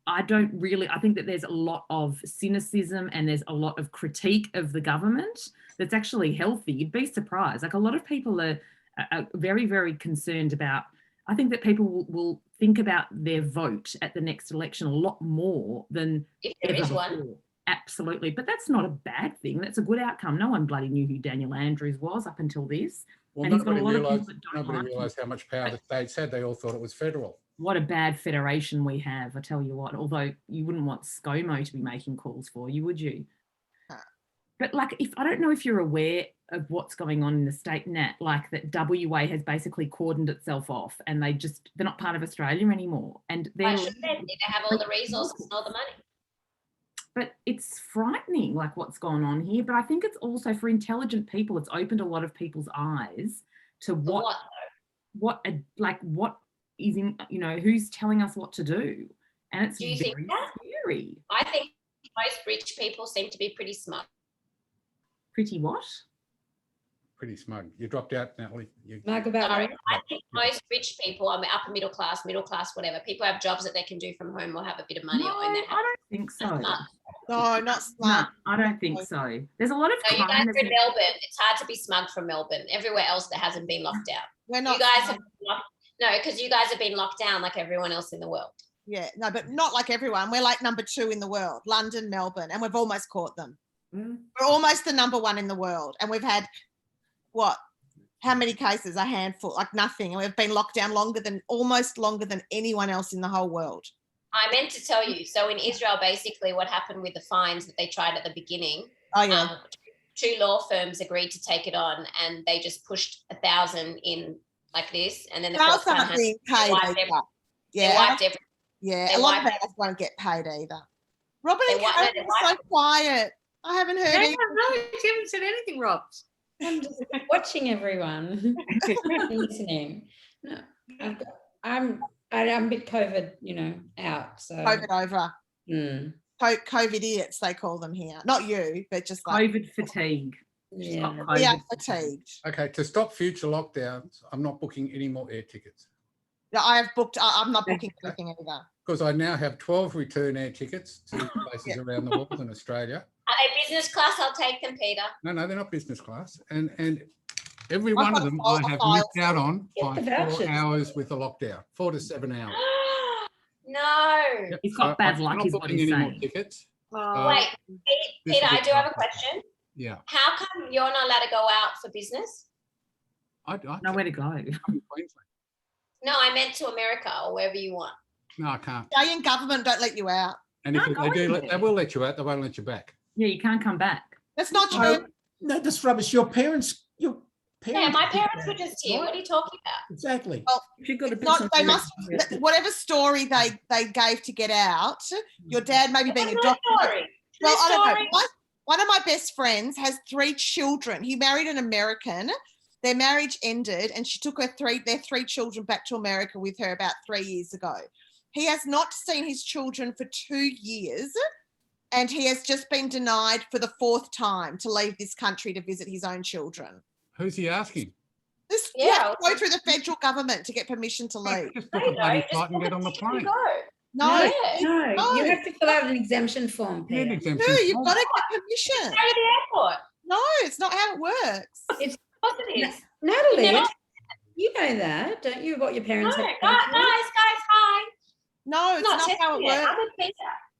I think that there's a lot of cynicism and there's a lot of critique of the government that's actually healthy. You'd be surprised. Like, a lot of people are very, very concerned about, I think that people will think about their vote at the next election a lot more than if there ever is before. one. Absolutely. But that's not a bad thing. That's a good outcome. No one bloody knew who Daniel Andrews was up until this. Well, and he's got a lot of nobody people that don't like him. realised how much power the states had. They all thought it was federal. What a bad federation we have, I tell you what. Although you wouldn't want ScoMo to be making calls for you, would you? But like, I don't know if you're aware of what's going on in the state, Nat, like that WA has basically cordoned itself off and they're not part of Australia anymore. And Why should they? They have all the resources and all the money. But it's frightening, like what's gone on here. But I think it's also for intelligent people. It's opened a lot of people's eyes to what is in, you know, who's telling us what to do. And it's very scary. I think most rich people seem to be pretty smart. Pretty what? Pretty smug. You dropped out, Natalie. I think most rich people, I mean, upper middle class, whatever, people have jobs that they can do from home or have a bit of money. No, I don't think so. No, not smart. No, I don't think so. There's a lot of you guys are in Melbourne. It's hard to be smug from Melbourne. Everywhere else that hasn't been locked down. We're not. You guys have because you guys have been locked down like everyone else in the world. Yeah, no, but not like everyone. We're like number 2 in the world, London, Melbourne, and we've almost caught them. We're almost the number 1 in the world, and we've had how many cases? A handful, like nothing, and we've been locked down almost longer than anyone else in the whole world. I meant to tell you, so in Israel, basically what happened with the fines that they tried at the beginning, 2 law firms agreed to take it on, and they just pushed 1,000 in like this, and then the court aren't being paid either. They wiped everything. Yeah, a lot of ours won't get paid either. Robin and Karen are so quiet. I haven't heard anything. No, you haven't said anything, Rob. I'm just watching everyone, listening. No, I'm a bit COVID, out. So COVID over. COVID idiots, they call them here. Not you, but just like COVID fatigue. Yeah, we are fatigued. Okay, to stop future lockdowns, I'm not booking any more air tickets. No, I have booked. I'm not booking anything either. Because I now have 12 return air tickets to places around the world in Australia. Are they business class? I'll take them, Peter. No, they're not business class. And every one of them I have missed out on by 4 hours with the lockdown, 4 to 7 hours. No. He's got bad luck, is what he's saying. more tickets. Wait, Peter, I do have a question. Yeah. How come you're not allowed to go out for business? I Nowhere to go. I'm in Queensland. No, I meant to America or wherever you want. No, I can't. Australian government don't let you out. And if they do, they will let you out. They won't let you back. Yeah, you can't come back. That's not true. No, that's rubbish. Your parents. Yeah, my parents were just here. What are you talking about? Exactly. Well, If you've got a not, they must, whatever story they gave to get out, your dad maybe being a doctor. Well, I don't know. One of my best friends has 3 children. He married an American. Their marriage ended and she took their 3 children back to America with her about 3 years ago. He has not seen his children for 2 years and he has just been denied for the 4th time to leave this country to visit his own children. Who's he asking? You have to go through the federal government to get permission to leave. Just book a bloody flight and get on the plane. No, you have to fill out an exemption form, Peter. No, you've got to get permission. Go to the airport. No, it's not how it works. It's positive. Natalie, you know that, don't you? What your parents have. Guys, hi. No, it's not how it works. I'm with Peter.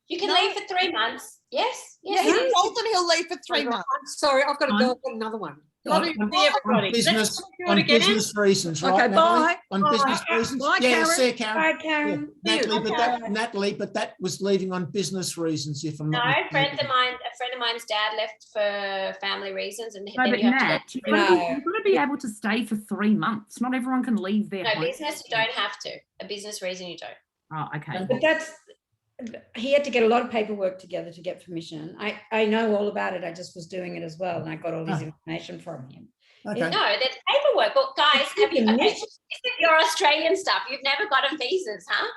You can leave for 3 months. Yes. Yeah, he told them he'll leave for 3 months. I'm sorry, I've got to go. I've got another one. Love you. See everybody. Business, do it on again. business reasons, right? Okay, Natalie? bye. On business reasons. Bye, Yeah, Karen. see you, Karen. Bye, Yeah, Karen. Natalie, but that was leaving on business reasons, if I'm No, not a friend mistaken. of mine's dad left for family reasons, and No, then but you have to go. Nat, you've got to be able to stay for 3 months. Not everyone can leave their No, home. business you don't have to. A business reason you don't. Oh, okay. But he had to get a lot of paperwork together to get permission. I know all about it. I just was doing it as well, and I got all this information from him. Okay. No, there's paperwork. But guys, have you, okay, this is your Australian stuff. You've never gotten visas, huh?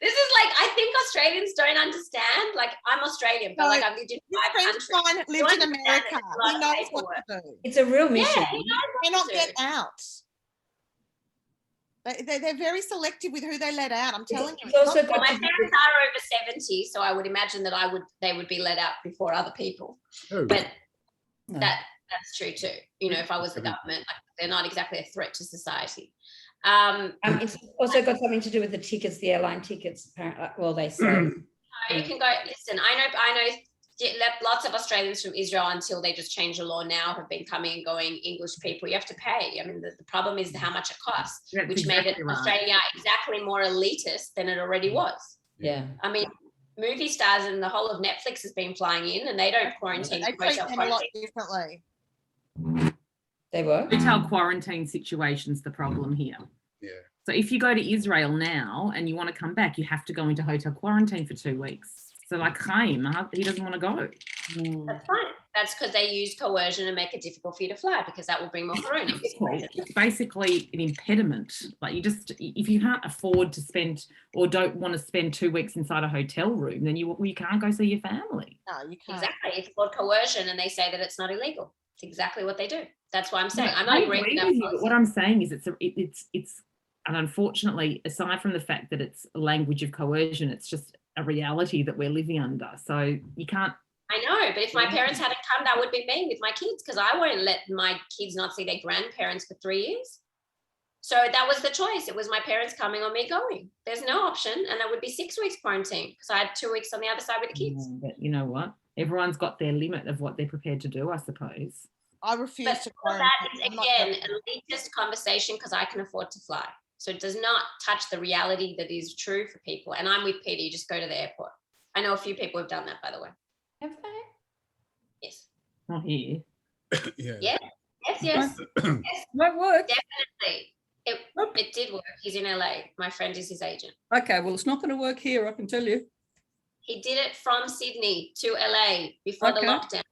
This is like, I think Australians don't understand. Like, I'm Australian, but like I've lived in 5 countries. French guy lived in America. He knows what to do. It's a real mission. Yeah, he knows They what cannot to get do. out. They're very selective with who they let out. I'm telling you. It's also Well, got my to do parents with- are over 70, so I would imagine that they would be let out before other people. Oh, But No. that's true too. You know, if I was the government, like, they're not exactly a threat to society. it's also got something to do with the tickets, the airline tickets. Apparently, well, they say. You can go. Listen, I know lots of Australians from Israel, until they just changed the law now, have been coming and going. English people, you have to pay. I mean, the problem is how much it costs, That's which made it exactly right. Australia exactly more elitist than it already was. Yeah. I mean, movie stars and the whole of Netflix has been flying in, and they don't quarantine. They treat them a lot differently. They were. Hotel quarantine situation's the problem here. yeah. So if you go to Israel now and you want to come back, you have to go into hotel quarantine for 2 weeks. So like Chaim, he doesn't want to go. That's fine. That's because they use coercion and make it difficult for you to fly, because that will bring more corona. It's basically an impediment. Like if you can't afford to spend or don't want to spend 2 weeks inside a hotel room, then you can't go see your family. No, you can't. Exactly. It's called coercion, and they say that it's not illegal. It's exactly what they do. That's why I'm saying I'm not I agreeing agree with that with you, but policy. what I'm saying is it's and unfortunately, aside from the fact that it's a language of coercion, it's just a reality that we're living under. So you can't. I know, but if my parents hadn't come, that would be me with my kids, because I won't let my kids not see their grandparents for 3 years. So that was the choice. It was my parents coming or me going. There's no option, and that would be 6 weeks quarantine, because I had 2 weeks on the other side with the kids. But you know what? Everyone's got their limit of what they're prepared to do, I suppose. I refuse But to that quarantine. is, I'm not again, going an elitist conversation, because I can afford to fly. So it does not touch the reality that is true for people. And I'm with Peter, you just go to the airport. I know a few people have done that, by the way. Have they? Yes. Not here. Yeah. Yeah. Yes, yes. Won't work. Definitely. It did work. He's in LA. My friend is his agent. Okay, well, it's not going to work here, I can tell you. He did it from Sydney to LA before the Okay. lockdown.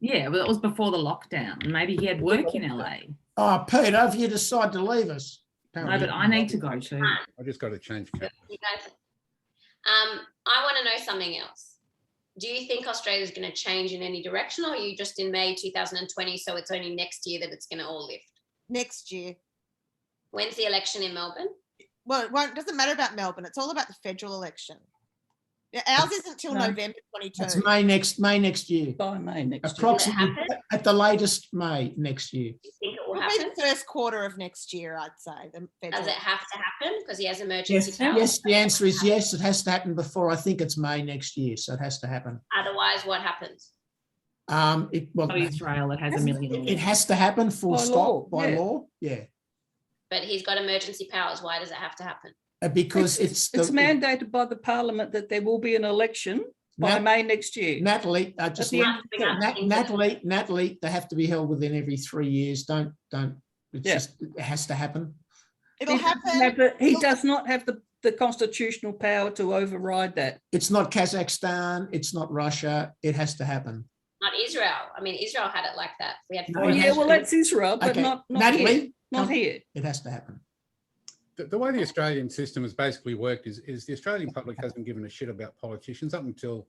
Yeah, well, it was before the lockdown. Maybe he had work in LA. Oh, Peter, have you decided to leave us? No, but I need to go too. I just got to change cameras. You guys, I want to know something else. Do you think Australia is going to change in any direction, or are you just in May 2020, so it's only next year that it's going to all lift? next year. When's the election in Melbourne? Well, it doesn't matter about Melbourne. It's all about the federal election. Yeah, ours isn't till No. November 22. That's May next year. By May next year. Approximately happen? at the latest May next year. Do you think it will It'll be happen? the first quarter of next year, I'd say. The federal. Does it have to happen because he has emergency powers? Yes, the answer is yes. It has to happen before. I think it's May next year, so it has to happen. Otherwise, what happens? Oh, Israel, it has a million. It has to happen full By stop law, by yeah. law. Yeah, But he's got emergency powers. Why does it have to happen? because It's mandated by the Parliament that there will be an election by Nat- May next year. Natalie. Just the end of the term. Natalie. They have to be held within every 3 years. Don't. It's Yeah. just it has to happen. It'll He doesn't happen. have the- he does not have the constitutional power to override that. It's not Kazakhstan. It's not Russia. It has to happen. Not Israel. I mean, Israel had it like that. We had No, Oh, it yeah, has well, to. that's Israel, but Okay, not Natalie, here. Not come- here. It has to happen. The way the Australian system has basically worked is the Australian public hasn't given a shit about politicians up until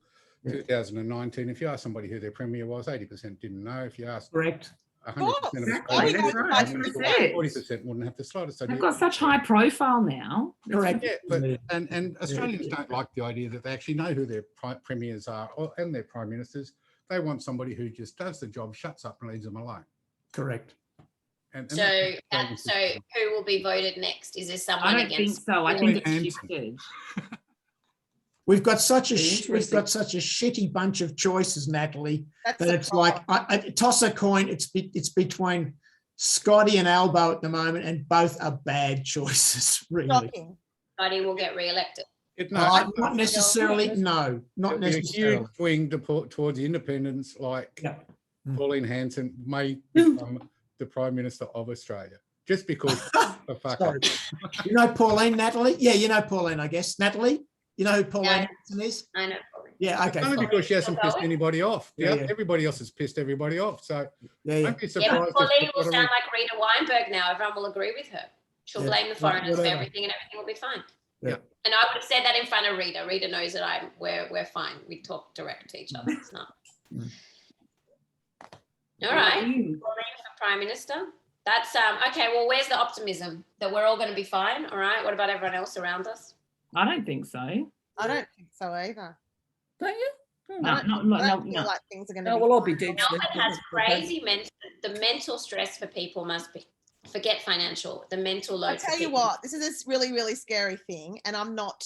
2019. If you ask somebody who their premier was, 80% didn't know. If you asked Correct. 100% of Exactly, Australians, that's right, that's what I said. 40% wouldn't have the slightest idea. They've got such high profile now. Correct. Yeah, but and Australians don't like the idea that they actually know who their premiers are and their prime ministers. They want somebody who just does the job, shuts up, and leaves them alone. Correct. And So, that's the Australian so system. who will be voted next? Is there someone I don't think against? so. I Pauline think it's Hanson. shifted. We've got such a Interesting. shitty bunch of choices, Natalie, That's that the it's like I toss a coin. It's between Scotty and Albo at the moment, and both are bad choices. Really, shocking. Scotty will get re-elected. not necessarily. No, not There'll be a necessarily. huge swing towards independence, like Yeah. Pauline Hanson may become the Prime Minister of Australia, just because the fuck up. You know Pauline, Natalie? Yeah, you know Pauline, I guess. Natalie, you know who Pauline Yeah. Hanson is? I know. Probably. Yeah, okay. Only fine. because she hasn't pissed anybody off. Yeah, Yeah, yeah. everybody else has pissed everybody off. So Yeah, don't be Yeah, surprised. but if Pauline they've will got a sound like Rita Weinberg now. Everyone will agree with her. She'll Yeah, blame the foreigners for whatever. everything, and everything will be fine. Yeah. And I would have said that in front of Rita. Rita knows that we're fine. We talk direct to each other. It's not. Mm. All right. Pauline for Prime Minister. That's okay. Well, where's the optimism that we're all going to be fine? All right. What about everyone else around us? I don't think so. I don't think so either. Don't you? No, I don't feel no. like things are going to No, be well, I'll be fine. dead soon. Melbourne has crazy the mental stress for people must be, forget financial, the mental load. I'll tell you what, this is this really, really scary thing. And I'm not,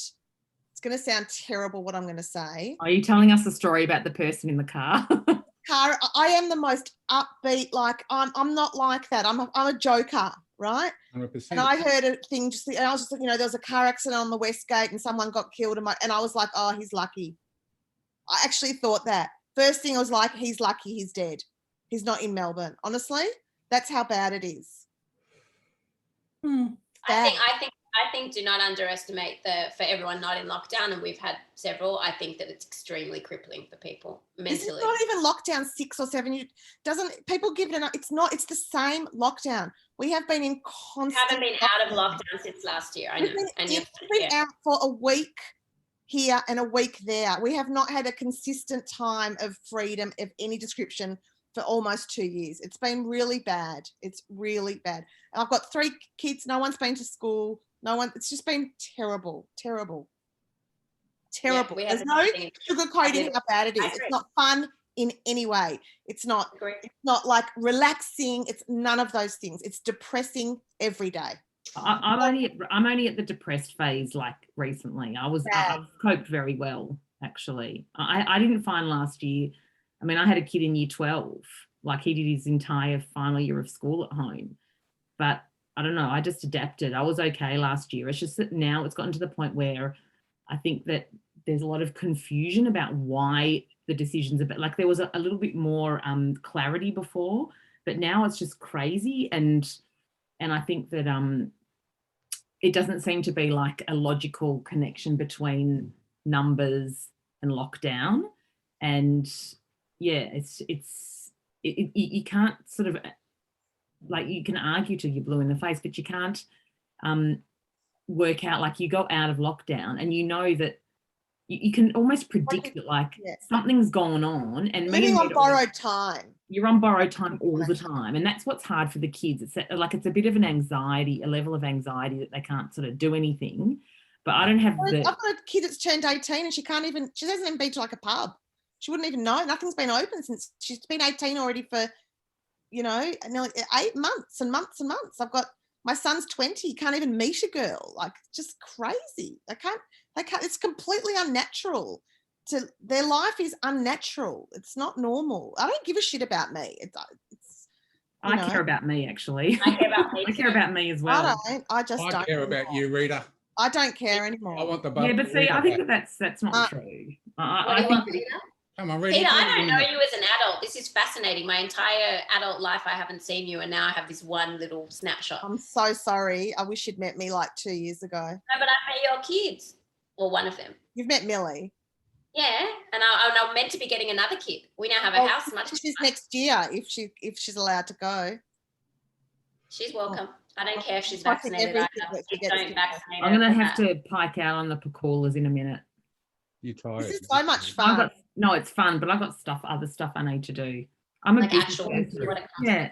it's going to sound terrible what I'm going to say. Are you telling us a story about the person in the car? Cara, I am the most upbeat, like I'm not like that. I'm a joker, right? 100%. And I heard a thing just, and I was just like, there was a car accident on the West Gate and someone got killed. And I was like, oh, he's lucky. I actually thought that. First thing I was like, he's lucky he's dead. He's not in Melbourne. Honestly, that's how bad it is. I think do not underestimate for everyone not in lockdown, and we've had several. I think that it's extremely crippling for people mentally. This is not even lockdown 6 or 7. People give it enough. It's the same lockdown. We have been in constant. Haven't been out of lockdown since last year. I know. We've been out for a week here and a week there. We have not had a consistent time of freedom of any description for almost 2 years. It's been really bad. It's really bad. And I've got 3 kids. No one's been to school. No one. It's just been terrible, terrible, terrible. Yeah, There's no sugarcoating how bad it is. It's not fun in any way. It's not. It's not like relaxing. It's none of those things. It's depressing every day. I'm only at the depressed phase. Like recently, I've coped very well actually. I didn't find last year. I mean, I had a kid in year 12. Like he did his entire final year of school at home, but I don't know. I just adapted. I was okay last year. It's just that now it's gotten to the point where I think that there's a lot of confusion about why the decisions are, like there was a little bit more clarity before, but now it's just crazy. And I think that it doesn't seem to be like a logical connection between numbers and lockdown. And yeah, you can't sort of, like you can argue till you're blue in the face, but you can't work out, like you go out of lockdown and you know that you can almost predict that like something's going on. And living on borrowed time. You're on borrowed time all the time. And that's what's hard for the kids. It's a bit of an anxiety, a level of anxiety that they can't sort of do anything. But I don't have I've got a kid that's turned 18 and she hasn't even been to like a pub. She wouldn't even know. Nothing's been open since she's been 18 already for, nearly 8 months and months and months. I've got, my son's 20, he can't even meet a girl. Like, just crazy. They can't, it's completely unnatural. Their life is unnatural. It's not normal. I don't give a shit about me. I care about me, actually. I care about me. I care about me as well. I don't care about you, Rita. I don't care anymore. I want the yeah, but see, I think that's not true. I think Peter? Come on, Rita. Peter, I don't know you as an adult. This is fascinating. My entire adult life, I haven't seen you, and now I have this one little snapshot. I'm so sorry. I wish you'd met me like 2 years ago. No, but I met your kids, or one of them. You've met Millie. Yeah, and I'm meant to be getting another kid. We now have a house. She's next year if she's allowed to go. She's welcome. I don't care if she's vaccinated. Don't vaccinate her. I'm going to have to pike out on the Pakulas in a minute. You're tired. This is so much fun. No, it's fun, but I've got other stuff I need to do. I'm a actual. Yeah.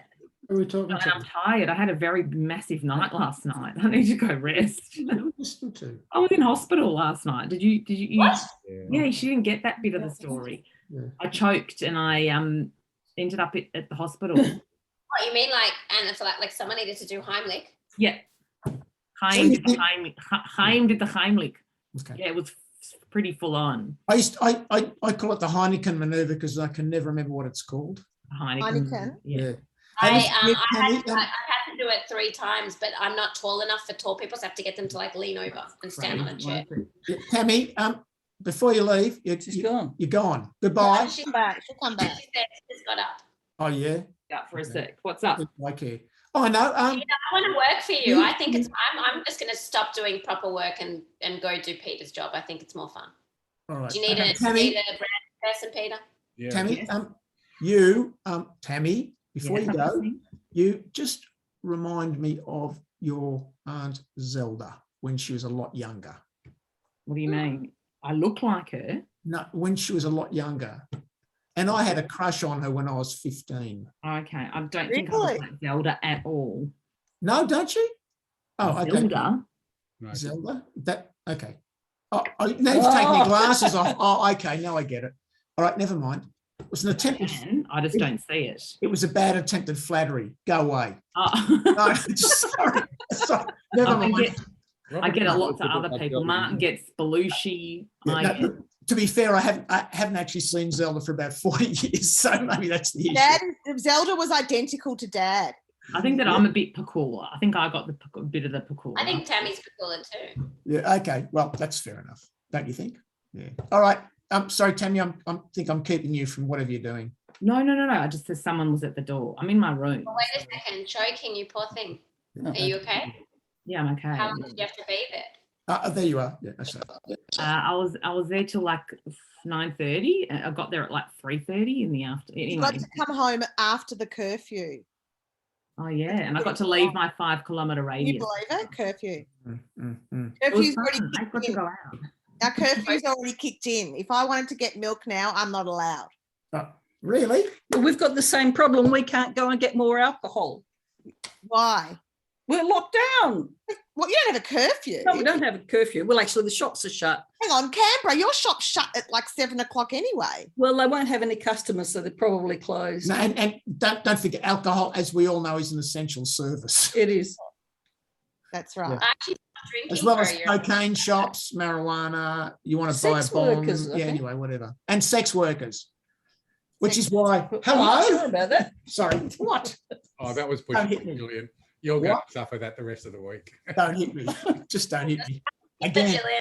Who are we talking to? I'm tired. I had a very massive night last night. I need to go rest. Listen to. I was in hospital last night. Did you? What? Yeah, she didn't get that bit of the story. Yeah. I choked and I ended up at the hospital. What you mean, and it's like someone needed to do Heimlich? Yeah. Chaim did the Heimlich. Okay. Yeah, it was pretty full on. I call it the Heineken maneuver because I can never remember what it's called. Heineken. Yeah. I Hey, had to do it 3 times, but I'm not tall enough for tall people, so I have to get them to like lean over and stand on a chair. Tammy, before you leave, She's gone. You're gone. Goodbye. She'll come back. She's got up. Oh yeah. Up for a sec. What's up? Okay. Oh no. I want to work for you. I think it's. I'm just going to stop doing proper work and go do Peter's job. I think it's more fun. All right. Do you need a Tammy, brand person, Peter? Yeah. Tammy, Tammy, before you go, you just remind me of your Aunt Zelda when she was a lot younger. What do you mean? I look like her? No, when she was a lot younger. And I had a crush on her when I was 15. Okay. I don't think I look like Zelda at all. No, don't you? Oh, okay. Zelda? No. Zelda? Okay. Oh, now you've taken your glasses off. Oh, okay. Now I get it. All right, never mind. It was an attempt. I just don't see it. It was a bad attempt at flattery. Go away. Oh. No, sorry. Never mind. I get a lot to other people. Martin gets Belushi. To be fair, I haven't actually seen Zelda for about 40 years, so maybe that's the issue. Zelda was identical to Dad. I think that I'm a bit Pakula. I think I got a bit of the Pakula. I think Tammy's Pakula too. Yeah. Okay. Well, that's fair enough. Don't you think? Yeah. All right. I'm sorry, Tammy. I think I'm keeping you from whatever you're doing. No. I just said someone was at the door. I'm in my room. Oh, wait a second. Choking, you poor thing. Are you okay? Yeah, I'm okay. How long did you have to be there? There you are. Yeah, that's right. I was there till like 9:30. I got there at like 3:30 in the afternoon. You got to come home after the curfew. Oh yeah, and I got to leave my 5-kilometre radius. You believe it? Curfew. Curfew's already I've got to go out. Our curfew's already kicked in. If I wanted to get milk now, I'm not allowed. Really? Well, we've got the same problem. We can't go and get more alcohol. Why? We're locked down. Well, you don't have a curfew. No, we don't have a curfew. Well, actually, the shops are shut. Hang on, Canberra, your shop's shut at like 7 o'clock anyway. Well, they won't have any customers, so they're probably closed. No, and don't forget, alcohol, as we all know, is an essential service. It is. That's right. Yeah. Actually, drinking As well as for a year. cocaine shops, marijuana, you want to buy a Sex bomb. workers, I Yeah, think. anyway, whatever. And sex workers, which Sex is why, I'm not sure hello? about that. Sorry, what? Oh, that was Don't pushing hit me. Julian. You're going What? to suffer that the rest of the week. Don't hit me. Just don't hit me. But Again. Julian,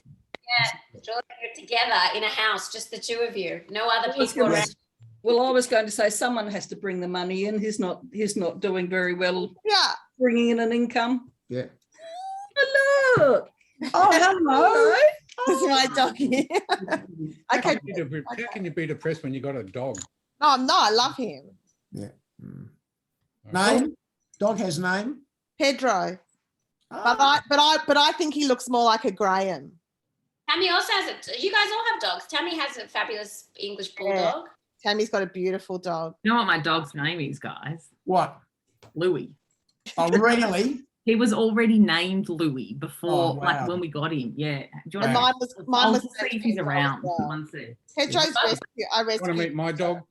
Julian, you're together in a house, just the two of you, no other I was people gonna- around. Well, I was going to say someone has to bring the money in. He's not doing very well Yeah. bringing in an income. Yeah. Hello. Oh, hello. This is my dog here. Okay. How can you be depressed when you got a dog? No, I love him. Name? Dog has name? Pedro. Ah. But I think he looks more like a Graham. Tammy also has it. You guys all have dogs. Tammy has a fabulous English bulldog. Tammy's got a beautiful dog. You know what my dog's name is, guys? What? Louis. Oh, really? He was already named Louis before, Oh, wow. like when we got him. Yeah. Do you And want mine was to see if he's Pedro as around? well. One sec. Pedro's rescue. I Want to rescued. meet my dog?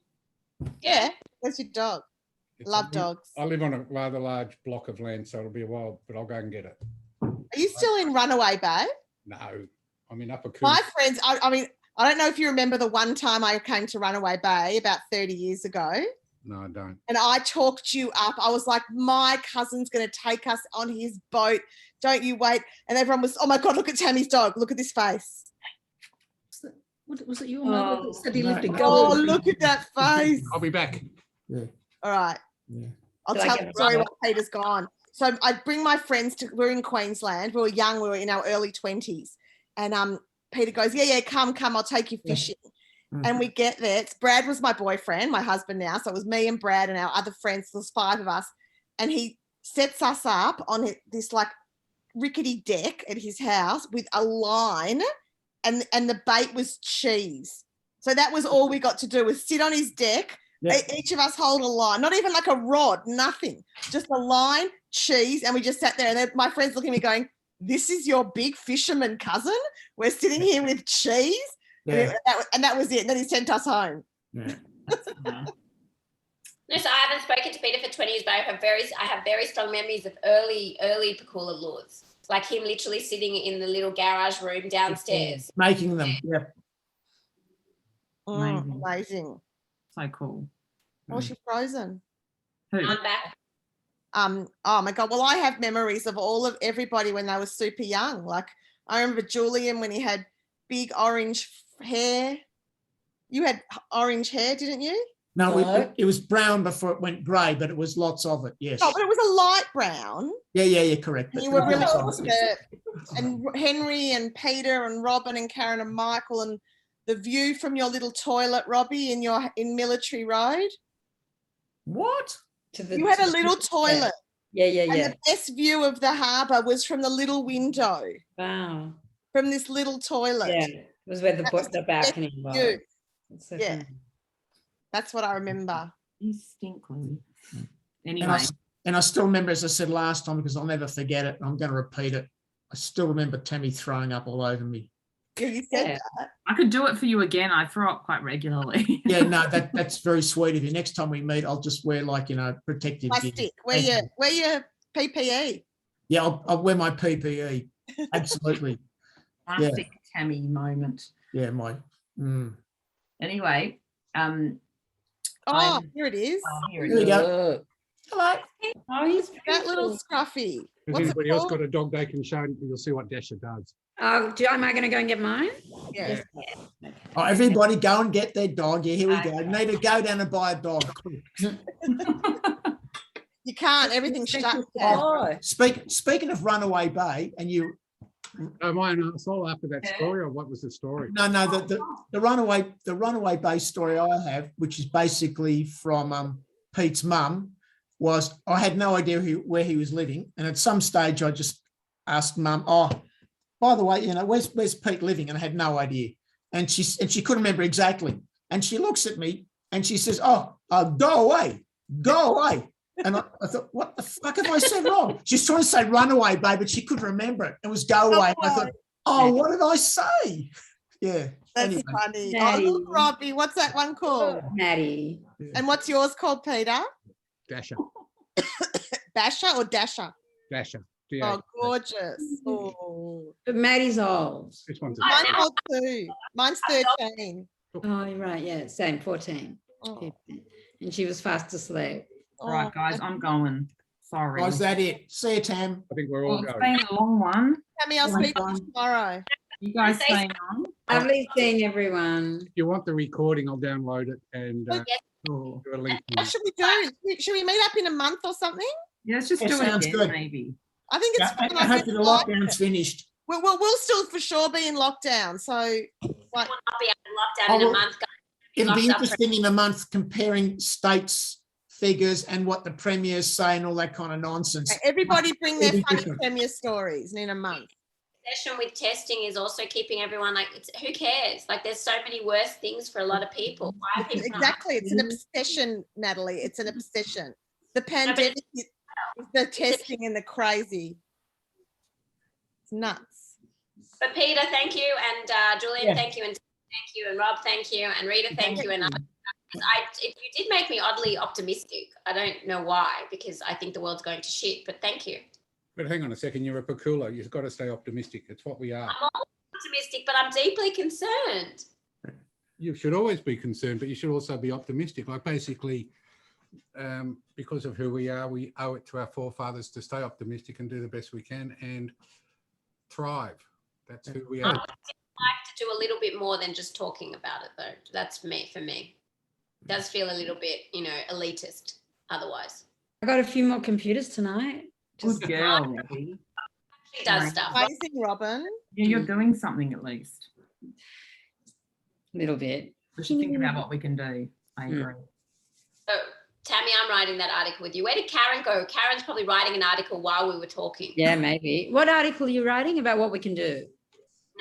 Yeah, that's your dog. It's Love a- dogs. I live on a rather large block of land, so it'll be a while, but I'll go and get it. Are you still in Runaway Bay? No, I'm in Upper Coombe. My friends, I mean, I don't know if you remember the one time I came to Runaway Bay about 30 years ago. No, I don't. And I talked you up. I was like, my cousin's going to take us on his boat. Don't you wait. And everyone was, oh my God, look at Tammy's dog. Look at this face. Was it your mother that said he lived in Oh, Gold? look at that face. I'll be back. Yeah. All right. Yeah. I'll Did I tell get the it story right? while Peter's gone. So I bring my friends to, we're in Queensland. We were young. We were in our early 20s. And Peter goes, yeah, come. I'll take you fishing. And we get there. Brad was my boyfriend, my husband now. So it was me and Brad and our other friends. There's 5 of us. And he sets us up on this like rickety deck at his house with a line, and the bait was cheese. So that was all we got to do, was sit on his deck. Yeah. Each of us hold a line, not even like a rod, nothing, just a line, cheese. And we just sat there. And then my friends looking at me going, this is your big fisherman cousin? We're sitting here with cheese? Yeah. And that was it. And then he sent us home. Yeah. No, so I haven't spoken to Peter for 20 years, but I have very strong memories of early Pakula lures. like him literally sitting in the little garage room downstairs. Making them. Yeah. Amazing. Amazing. So cool. Oh, she's frozen. Who? I'm back. Oh my God. Well, I have memories of everybody when they were super young. Like I remember Julian when he had big orange hair. You had orange hair, didn't you? No, No. it was brown before it went grey, but it was lots of it. Yes. No, but it was a light brown. Yeah, correct. And you were really Lots of it. and Henry and Peter and Robin and Karen and Michael and the view from your little toilet, Robbie, in Military Road. What? You had a little toilet. Yeah. And the best view of the harbour was from the little window, Wow. from this little toilet. Yeah, it was where the balcony was. view. That's so Yeah. funny. That's what I remember. You stink, Louie. And Anyway, I still remember, as I said last time, because I'll never forget it, and I'm going to repeat it. I still remember Tammy throwing up all over me. Yeah, you said Yeah. that. I could do it for you again. I throw up quite regularly. Yeah, no, that's very sweet of you. Next time we meet, I'll just wear protective gear. Plastic. Wear your PPE. Yeah, I'll wear my PPE. Absolutely. Classic Tammy moment. Yeah, Anyway, Oh, here it is. here Here we it is. go. Hello. Oh, he's That little scruffy. Has What's it anybody else called? got a dog they can show? You'll see what Dasher does. am I going to go and get mine? Yeah. Oh, everybody go and get their dog. Yeah, here we go. Need to go down and buy a dog. You can't. Everything's shut down. Oh, Speaking of Runaway Bay, and you, Am I an asshole after that story, or what was the story? no, the Runaway Bay story I have, which is basically from Pete's mum, was I had no idea where he was living, and at some stage I just asked Mum, "Oh, by the way, where's Pete living?" And I had no idea, and she couldn't remember exactly, and she looks at me and she says, "Oh, go away." And I thought, what the fuck have I said wrong? She's trying to say Runaway Bay, but she couldn't remember it. It was go away. And I thought, oh, what did I say? Yeah. That's anyway. funny. Maddie. Oh, look, Robbie, what's that one called? Maddie. And what's yours called, Peter? Dasher. Basher or Dasher? Dasher. Oh, gorgeous. Oh. But Maddie's old. This one's a Mine's called 2. Mine's 13. Oh, you're right. Yeah, same, 14. Oh. And she was fast asleep. All right, guys, I'm going. Sorry. Was that it? See you, Tam. I think we're Well, all it's going. been a long one. Tammy, I'll speak to you tomorrow. You guys staying on? Lovely seeing everyone. If you want the recording, I'll download it and Sure. do a link. What should we do? Should we meet up in a month or something? Yeah, let's just Yeah, do it sounds again, good. maybe. I think it's fun. I hope the lockdown's finished. We'll still for sure be in lockdown. So, like, We'll not be out in lockdown in a month, guys. It'll be Locked up interesting in a month comparing states figures and what the premiers say and all that kind of nonsense. everybody bring their It'll be funny different. premier stories in a month. Session with testing is also keeping everyone who cares? Like there's so many worse things for a lot of people. Why are people not- Exactly. It's an obsession, Natalie. It's an obsession. The pandemic is the testing and the crazy. It's nuts. But Peter, thank you, and Julian, Yeah. thank you, and thank you, and Rob, thank you, and Rita, thank you, and you did make me oddly optimistic. I don't know why, because I think the world's going to shit. But thank you. But hang on a second, you're a Pakula. You've got to stay optimistic. It's what we are. I'm always optimistic, but I'm deeply concerned. You should always be concerned, but you should also be optimistic. Like basically, because of who we are, we owe it to our forefathers to stay optimistic and do the best we can and thrive. That's who we I are. would like to do a little bit more than just talking about it, though. That's for me. It does feel a little bit, elitist otherwise. I got a few more computers tonight. Good girl, Robbie. She does stuff. Amazing, Robin. Yeah, you're doing something at least. A little bit. We should think about what we can do. I Mm. agree. So, Tammy, I'm writing that article with you. Where did Karen go? Karen's probably writing an article while we were talking. Yeah, maybe. What article are you writing about what we can do?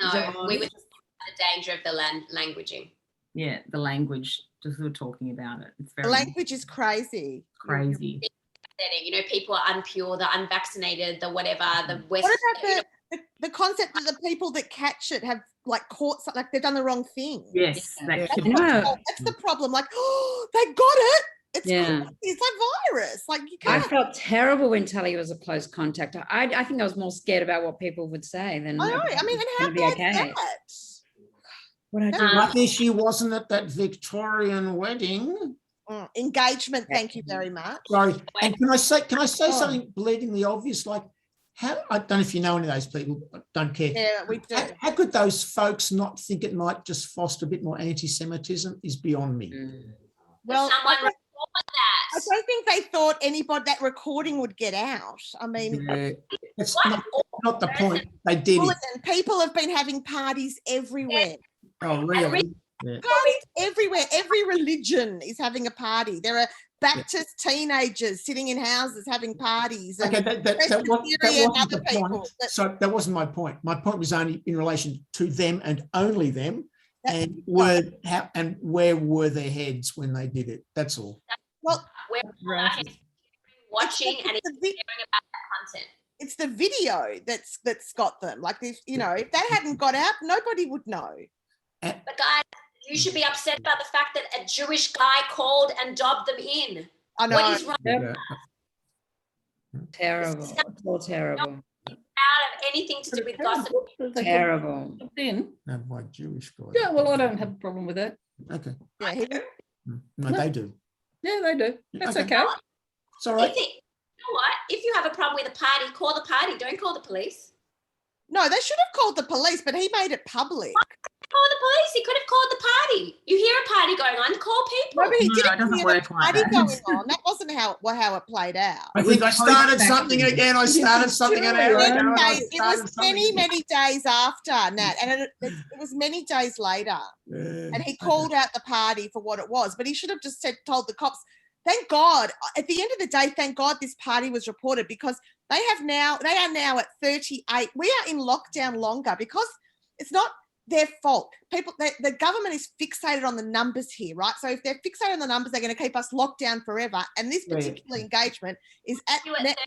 Is that No, one? we were just talking about the danger of the languaging. Yeah, the language, just we were talking about it. It's The very language is crazy. crazy. People are unpure, the unvaccinated, the whatever, the West. What about the concept that the people that catch it have caught something, like they've done the wrong thing? Yes, that Yeah. could No. That's the problem. Like, oh, they got it. It's Yeah. crazy. It's like virus. Like you I can't. felt terrible when Tully was a close contact. I think I was more scared about what people would say than I know. I mean, and how gonna be bad's okay. that? What I do. Lucky she wasn't at that Victorian wedding. Engagement. Thank you very much. Sorry. And can I say Oh. something bleedingly obvious? Like, how, I don't know if you know any of those people, but don't care. Yeah, we do. How could those folks not think it might just foster a bit more anti-Semitism is beyond me. Well, Someone I report don't think they thought anybody that recording would get out. I mean, That's What? not the point. They did it. and people have been having parties everywhere. Oh, really? Yeah. Parties everywhere. Every religion is having a party. There are Baptist teenagers sitting in houses having parties. And Okay, that wasn't other the people. point. So that wasn't my point. My point was only in relation to them and only them. And where were their heads when they did it? That's all. Well, we're watching and it's hearing about that content. it's the video that's got them. Like if if that hadn't got out, nobody would know. But guys, you should be upset about the fact that a Jewish guy called and dobbed them in. I know. What is wrong? Yeah. Terrible. It's all terrible. Out of anything to do with gossip. Terrible. Then, No, my Jewish guy. yeah, well, I don't have a problem with that. Okay. Yeah, he- No, they do. Yeah, they do. That's Okay. okay. It's all right. You know what? If you have a problem with a party, call the party. Don't call the police. no, they should have called the police, but he made it public. Call the police. He could have called the party. You hear a party going on, call people. No, but he No, it didn't doesn't hear work the like party that. going on. That wasn't how it played out. I think I started something again. I started something an hour Many ago. days- it was many days after, Nat, and it was many days later. And he called out the party for what it was, but he should have just told the cops. Thank God, at the end of the day, thank God this party was reported, because they are now at 38. We are in lockdown longer because it's not their fault. The government is fixated on the numbers here, right? So if they're fixated on the numbers, they're going to keep us locked down forever. And this particular engagement is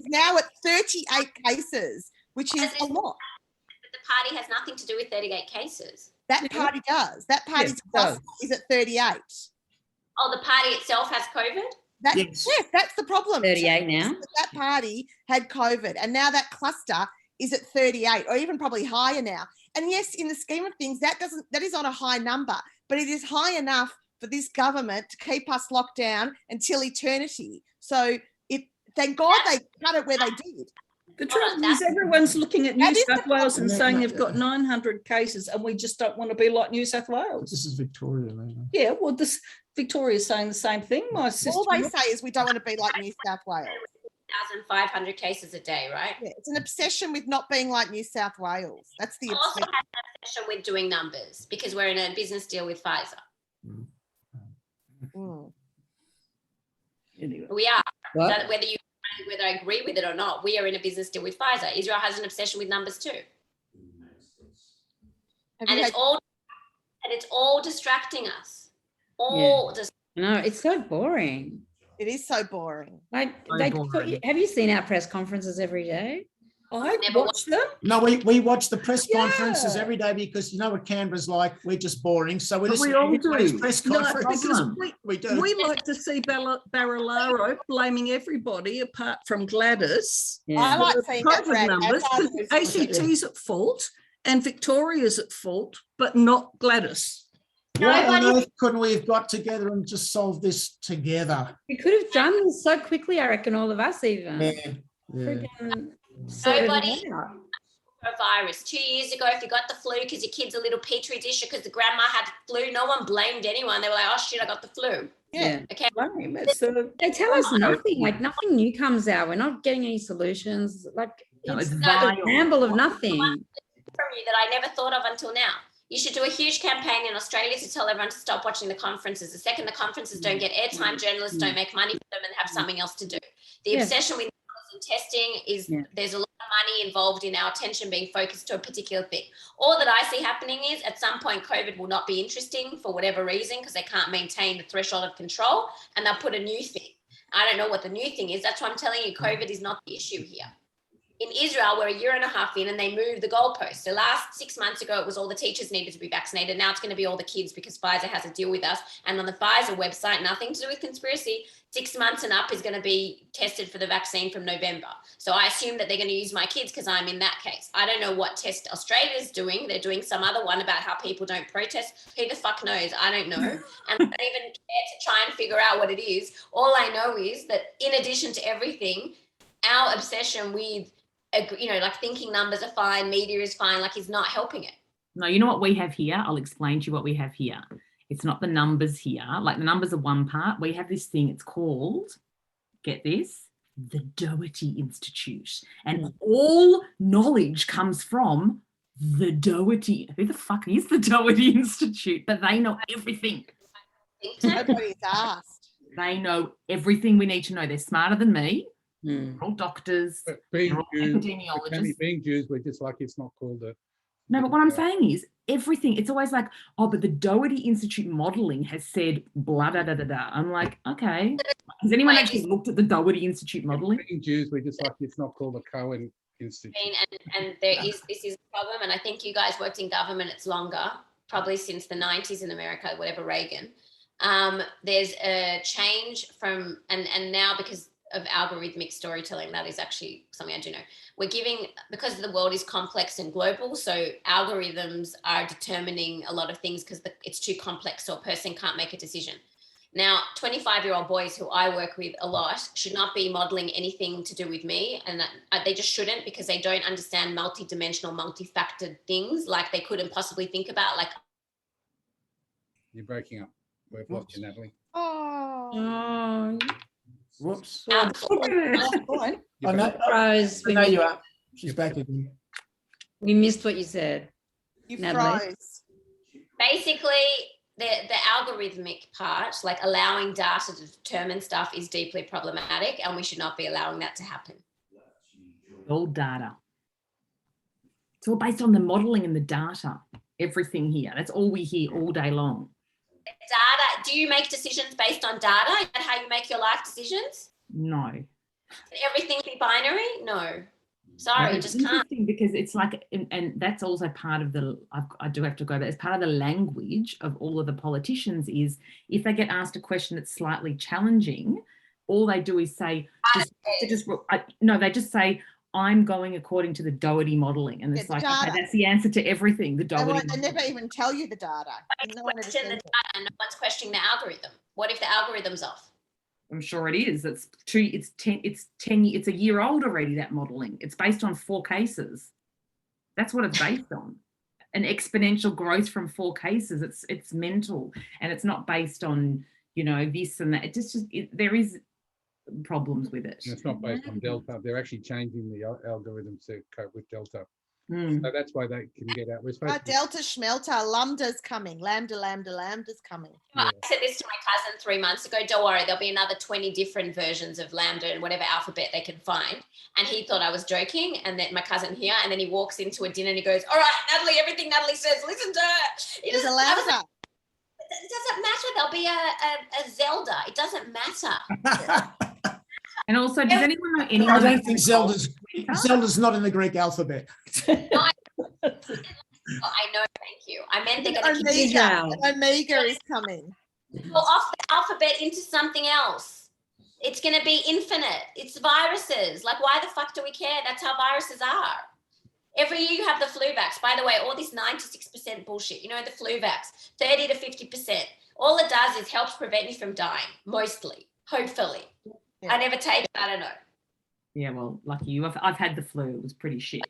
now at 38 cases, which is a lot. But the party has nothing to do with 38 cases. That party does. That party's does. is at 38. Oh, the party itself has COVID? Yes. Yes, that's the problem. 38 now. That party had COVID, and now that cluster is at 38, or even probably higher now. And yes, in the scheme of things, that is not a high number, but it is high enough for this government to keep us locked down until eternity. So thank God they cut it where they did. The trouble is everyone's looking at New That is South the Wales and problem. saying they've got 900 cases and we just don't want to be like New South Wales. This is Victoria. Yeah, well, Victoria's saying the same thing. My sister. All they say is we don't want to be like New South Wales. 1,500 cases a day, right? Yeah, it's an obsession with not being like New South Wales. That's the We also obsession. have an obsession with doing numbers because we're in a business deal with Pfizer. Mm. Anyway. We are. What? So whether I agree with it or not, we are in a business deal with Pfizer. Israel has an obsession with numbers too. Have And you it's all distracting us. No, it's so boring. it is so boring. Like, So boring. have you seen our press conferences every day? I Never watched them. No, we watch the press Yeah. conferences every day because you know what Canberra's like. We're just boring. So we But listen we to all everybody's do. press No, conference. because We do. we like to see Barilaro blaming everybody apart from Gladys. I Yeah. like for seeing that COVID drag numbers. as Because others. ACT's at fault and Victoria's at fault, but not Gladys. Why on Nobody- earth couldn't we have got together and just solved this together? We could have done this so quickly, I reckon, all of us even. Yeah. Friggin' sorted it Nobody- out. A virus. 2 years ago, if you got the flu because your kid's a little petri dish because the grandma had flu, no one blamed anyone. They were like, oh shit, I got the flu. Yeah. Okay. Blame. It's the They tell us nothing, like nothing new comes out. We're not getting any solutions. Like No, it's it's a vile. ramble of nothing. From you that I never thought of until now. You should do a huge campaign in Australia to tell everyone to stop watching the conferences. The second the conferences don't get airtime, journalists don't make money for them and have something else to do. The Yeah. obsession with numbers and testing is Yeah. there's a lot of money involved in our attention being focused to a particular thing. All that I see happening is at some point COVID will not be interesting for whatever reason because they can't maintain the threshold of control and they'll put a new thing. I don't know what the new thing is. That's why I'm telling you COVID is not the issue here. In Israel, we're a year and a half in and they moved the goalpost. So last 6 months ago, it was all the teachers needed to be vaccinated. Now it's going to be all the kids because Pfizer has a deal with us. And on the Pfizer website, nothing to do with conspiracy, 6 months and up is going to be tested for the vaccine from November. So I assume that they're going to use my kids because I'm in that case. I don't know what test Australia's doing. They're doing some other one about how people don't protest. Who the fuck knows? I don't know. And I don't even care to try and figure out what it is. All I know is that in addition to everything, our obsession with, you know, like thinking numbers are fine, media is fine, like is not helping it. No, you know what we have here? I'll explain to you what we have here. It's not the numbers here. Like the numbers are one part. We have this thing, it's called, get this, the Doherty Institute. And all knowledge comes from the Doherty. Who the fuck is the Doherty Institute? But they know everything. Nobody's asked. They know everything we need to know. They're smarter than me. They're all doctors. But being they're all Jews, epidemiologists. being Jews, we're just like it's not called a. No, but what I'm saying is everything, it's always like, oh, but the Doherty Institute modelling has said blah, da, da, da, da. I'm like, okay. Has anyone actually looked at the Doherty Institute modelling? Being Jews, we're just like it's not called a Cohen Institute. And this is a problem. And I think you guys worked in government, it's longer, probably since the 90s in America, whatever, Reagan. There's a change from, and now because of algorithmic storytelling, that is actually something I do know. We're giving, because the world is complex and global, so algorithms are determining a lot of things because it's too complex, so a person can't make a decision. Now, 25-year-old boys who I work with a lot should not be modeling anything to do with me, and they just shouldn't, because they don't understand multi-dimensional, multi-factored things like they couldn't possibly think about. Like, you're breaking up. We've lost you, Natalie. Oh. Whoops. um, I know, Rose, I know you are. She's back again. we missed what you said. You Natalie? froze. basically, the algorithmic part, like allowing data to determine stuff, is deeply problematic, and we should not be allowing that to happen. All data. It's all based on the modelling and the data. Everything here. That's all we hear all day long. Data, do you make decisions based on data? Is that how you make your life decisions? No. Can everything be binary? No. Sorry, It's just can't. interesting because it's like, and that's also part of the, I do have to go, but it's part of the language of all of the politicians is if they get asked a question that's slightly challenging, all they do is say, they just say, I'm going according to the Doherty modelling. And it's like, okay, that's the answer to everything, the Doherty. They never even tell you the data. No one's questioning the algorithm. What if the algorithm's off? I'm sure it is. It's a year old already, that modelling. It's based on 4 cases. That's what it's based on. An exponential growth from 4 cases. It's mental. And it's not based on, you know, this and that. There is problems with it. And it's not based on Delta. They're actually changing the algorithms to cope with Delta. So that's why they can get out. We're supposed to Delta Schmelta, Lambda's coming. Lambda's coming. I said this to my cousin 3 months ago. Don't worry, there'll be another 20 different versions of Lambda and whatever alphabet they can find. And he thought I was joking. And then my cousin here, and then he walks into a dinner and he goes, all right, Natalie, everything Natalie says, listen to her. There's a Lambda. It doesn't matter. There'll be a Zelda. It doesn't matter. And also, does anyone know anyone? I don't think Zelda's not in the Greek alphabet. I know, thank you. I meant they're going to keep Omega is coming. go off the alphabet into something else. It's going to be infinite. It's viruses. Like, why the fuck do we care? That's how viruses are. Every year you have the flu vax. By the way, all this 96% bullshit, you know, the flu vax, 30 to 50%. All it does is helps prevent you from dying, mostly, hopefully. Yeah. I never take it. I don't know. Yeah, well, lucky you. I've had the flu. It was pretty shit.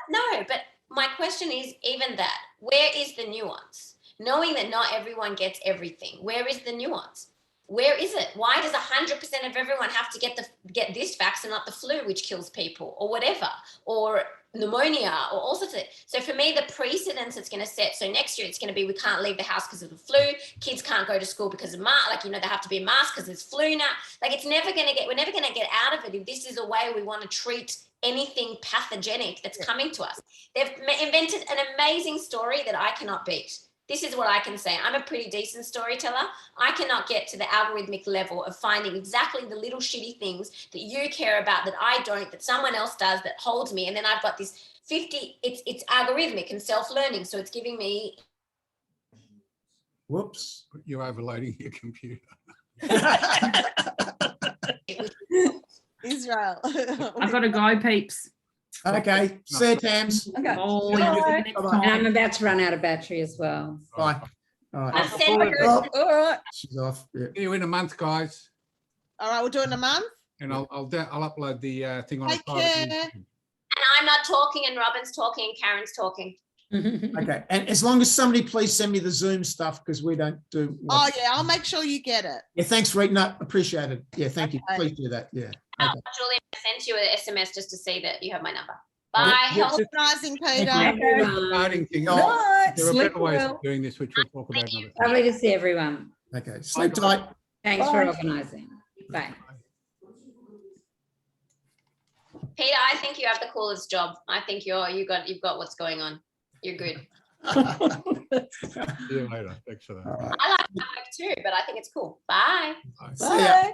No, but my question is even that. Where is the nuance? Knowing that not everyone gets everything, where is the nuance? Where is it? Why does 100% of everyone have to get this vaccine, not the flu, which kills people, or whatever, or pneumonia, or all sorts of it? So for me, the precedence it's going to set. So next year it's going to be we can't leave the house because of the flu. Kids can't go to school because of they have to be a mask because there's flu now. Like we're never going to get out of it if this is a way we want to treat anything pathogenic that's coming to us. They've invented an amazing story that I cannot beat. this is what I can say. I'm a pretty decent storyteller. I cannot get to the algorithmic level of finding exactly the little shitty things that you care about that I don't, that someone else does, that holds me. And then I've got this 50, it's algorithmic and self-learning. So it's giving me. Whoops. You're overloading your computer. Israel. I've got to go, peeps. Okay, see you, Tams. Okay. Oh, Bye. see you next Bye-bye. And time. I'm about to run out of battery as well. Bye. All I'll right. send her Oh, All right. she's off. Yeah. See you in a month, guys. All right, we'll do it in a month. And I'll upload the thing on Take a private. care. YouTube. and I'm not talking and Robin's talking and Karen's talking. Okay, and as long as somebody please send me the Zoom stuff because we don't do. Oh yeah, I'll make sure you get it. Yeah, thanks, Rita. No, appreciate it. Yeah, thank you. Okay. Please do that. Yeah. Oh, Okay. Julie, I sent you an SMS just to say that you have my number. Yeah, Bye. yeah, Help. Organising, Peter. The voting thing. Oh, Night. There are Sleep better ways well. of doing this, which we'll talk about another time. Lovely to see everyone. Okay, sleep Bye, tight. Thanks Bye. for organising. Bye. Peter, I think you have the coolest job. I think you've got what's going on. You're good. See you later. Thanks for that. All right. I like my work too, but I think it's cool. Bye. Bye. See ya. Bye.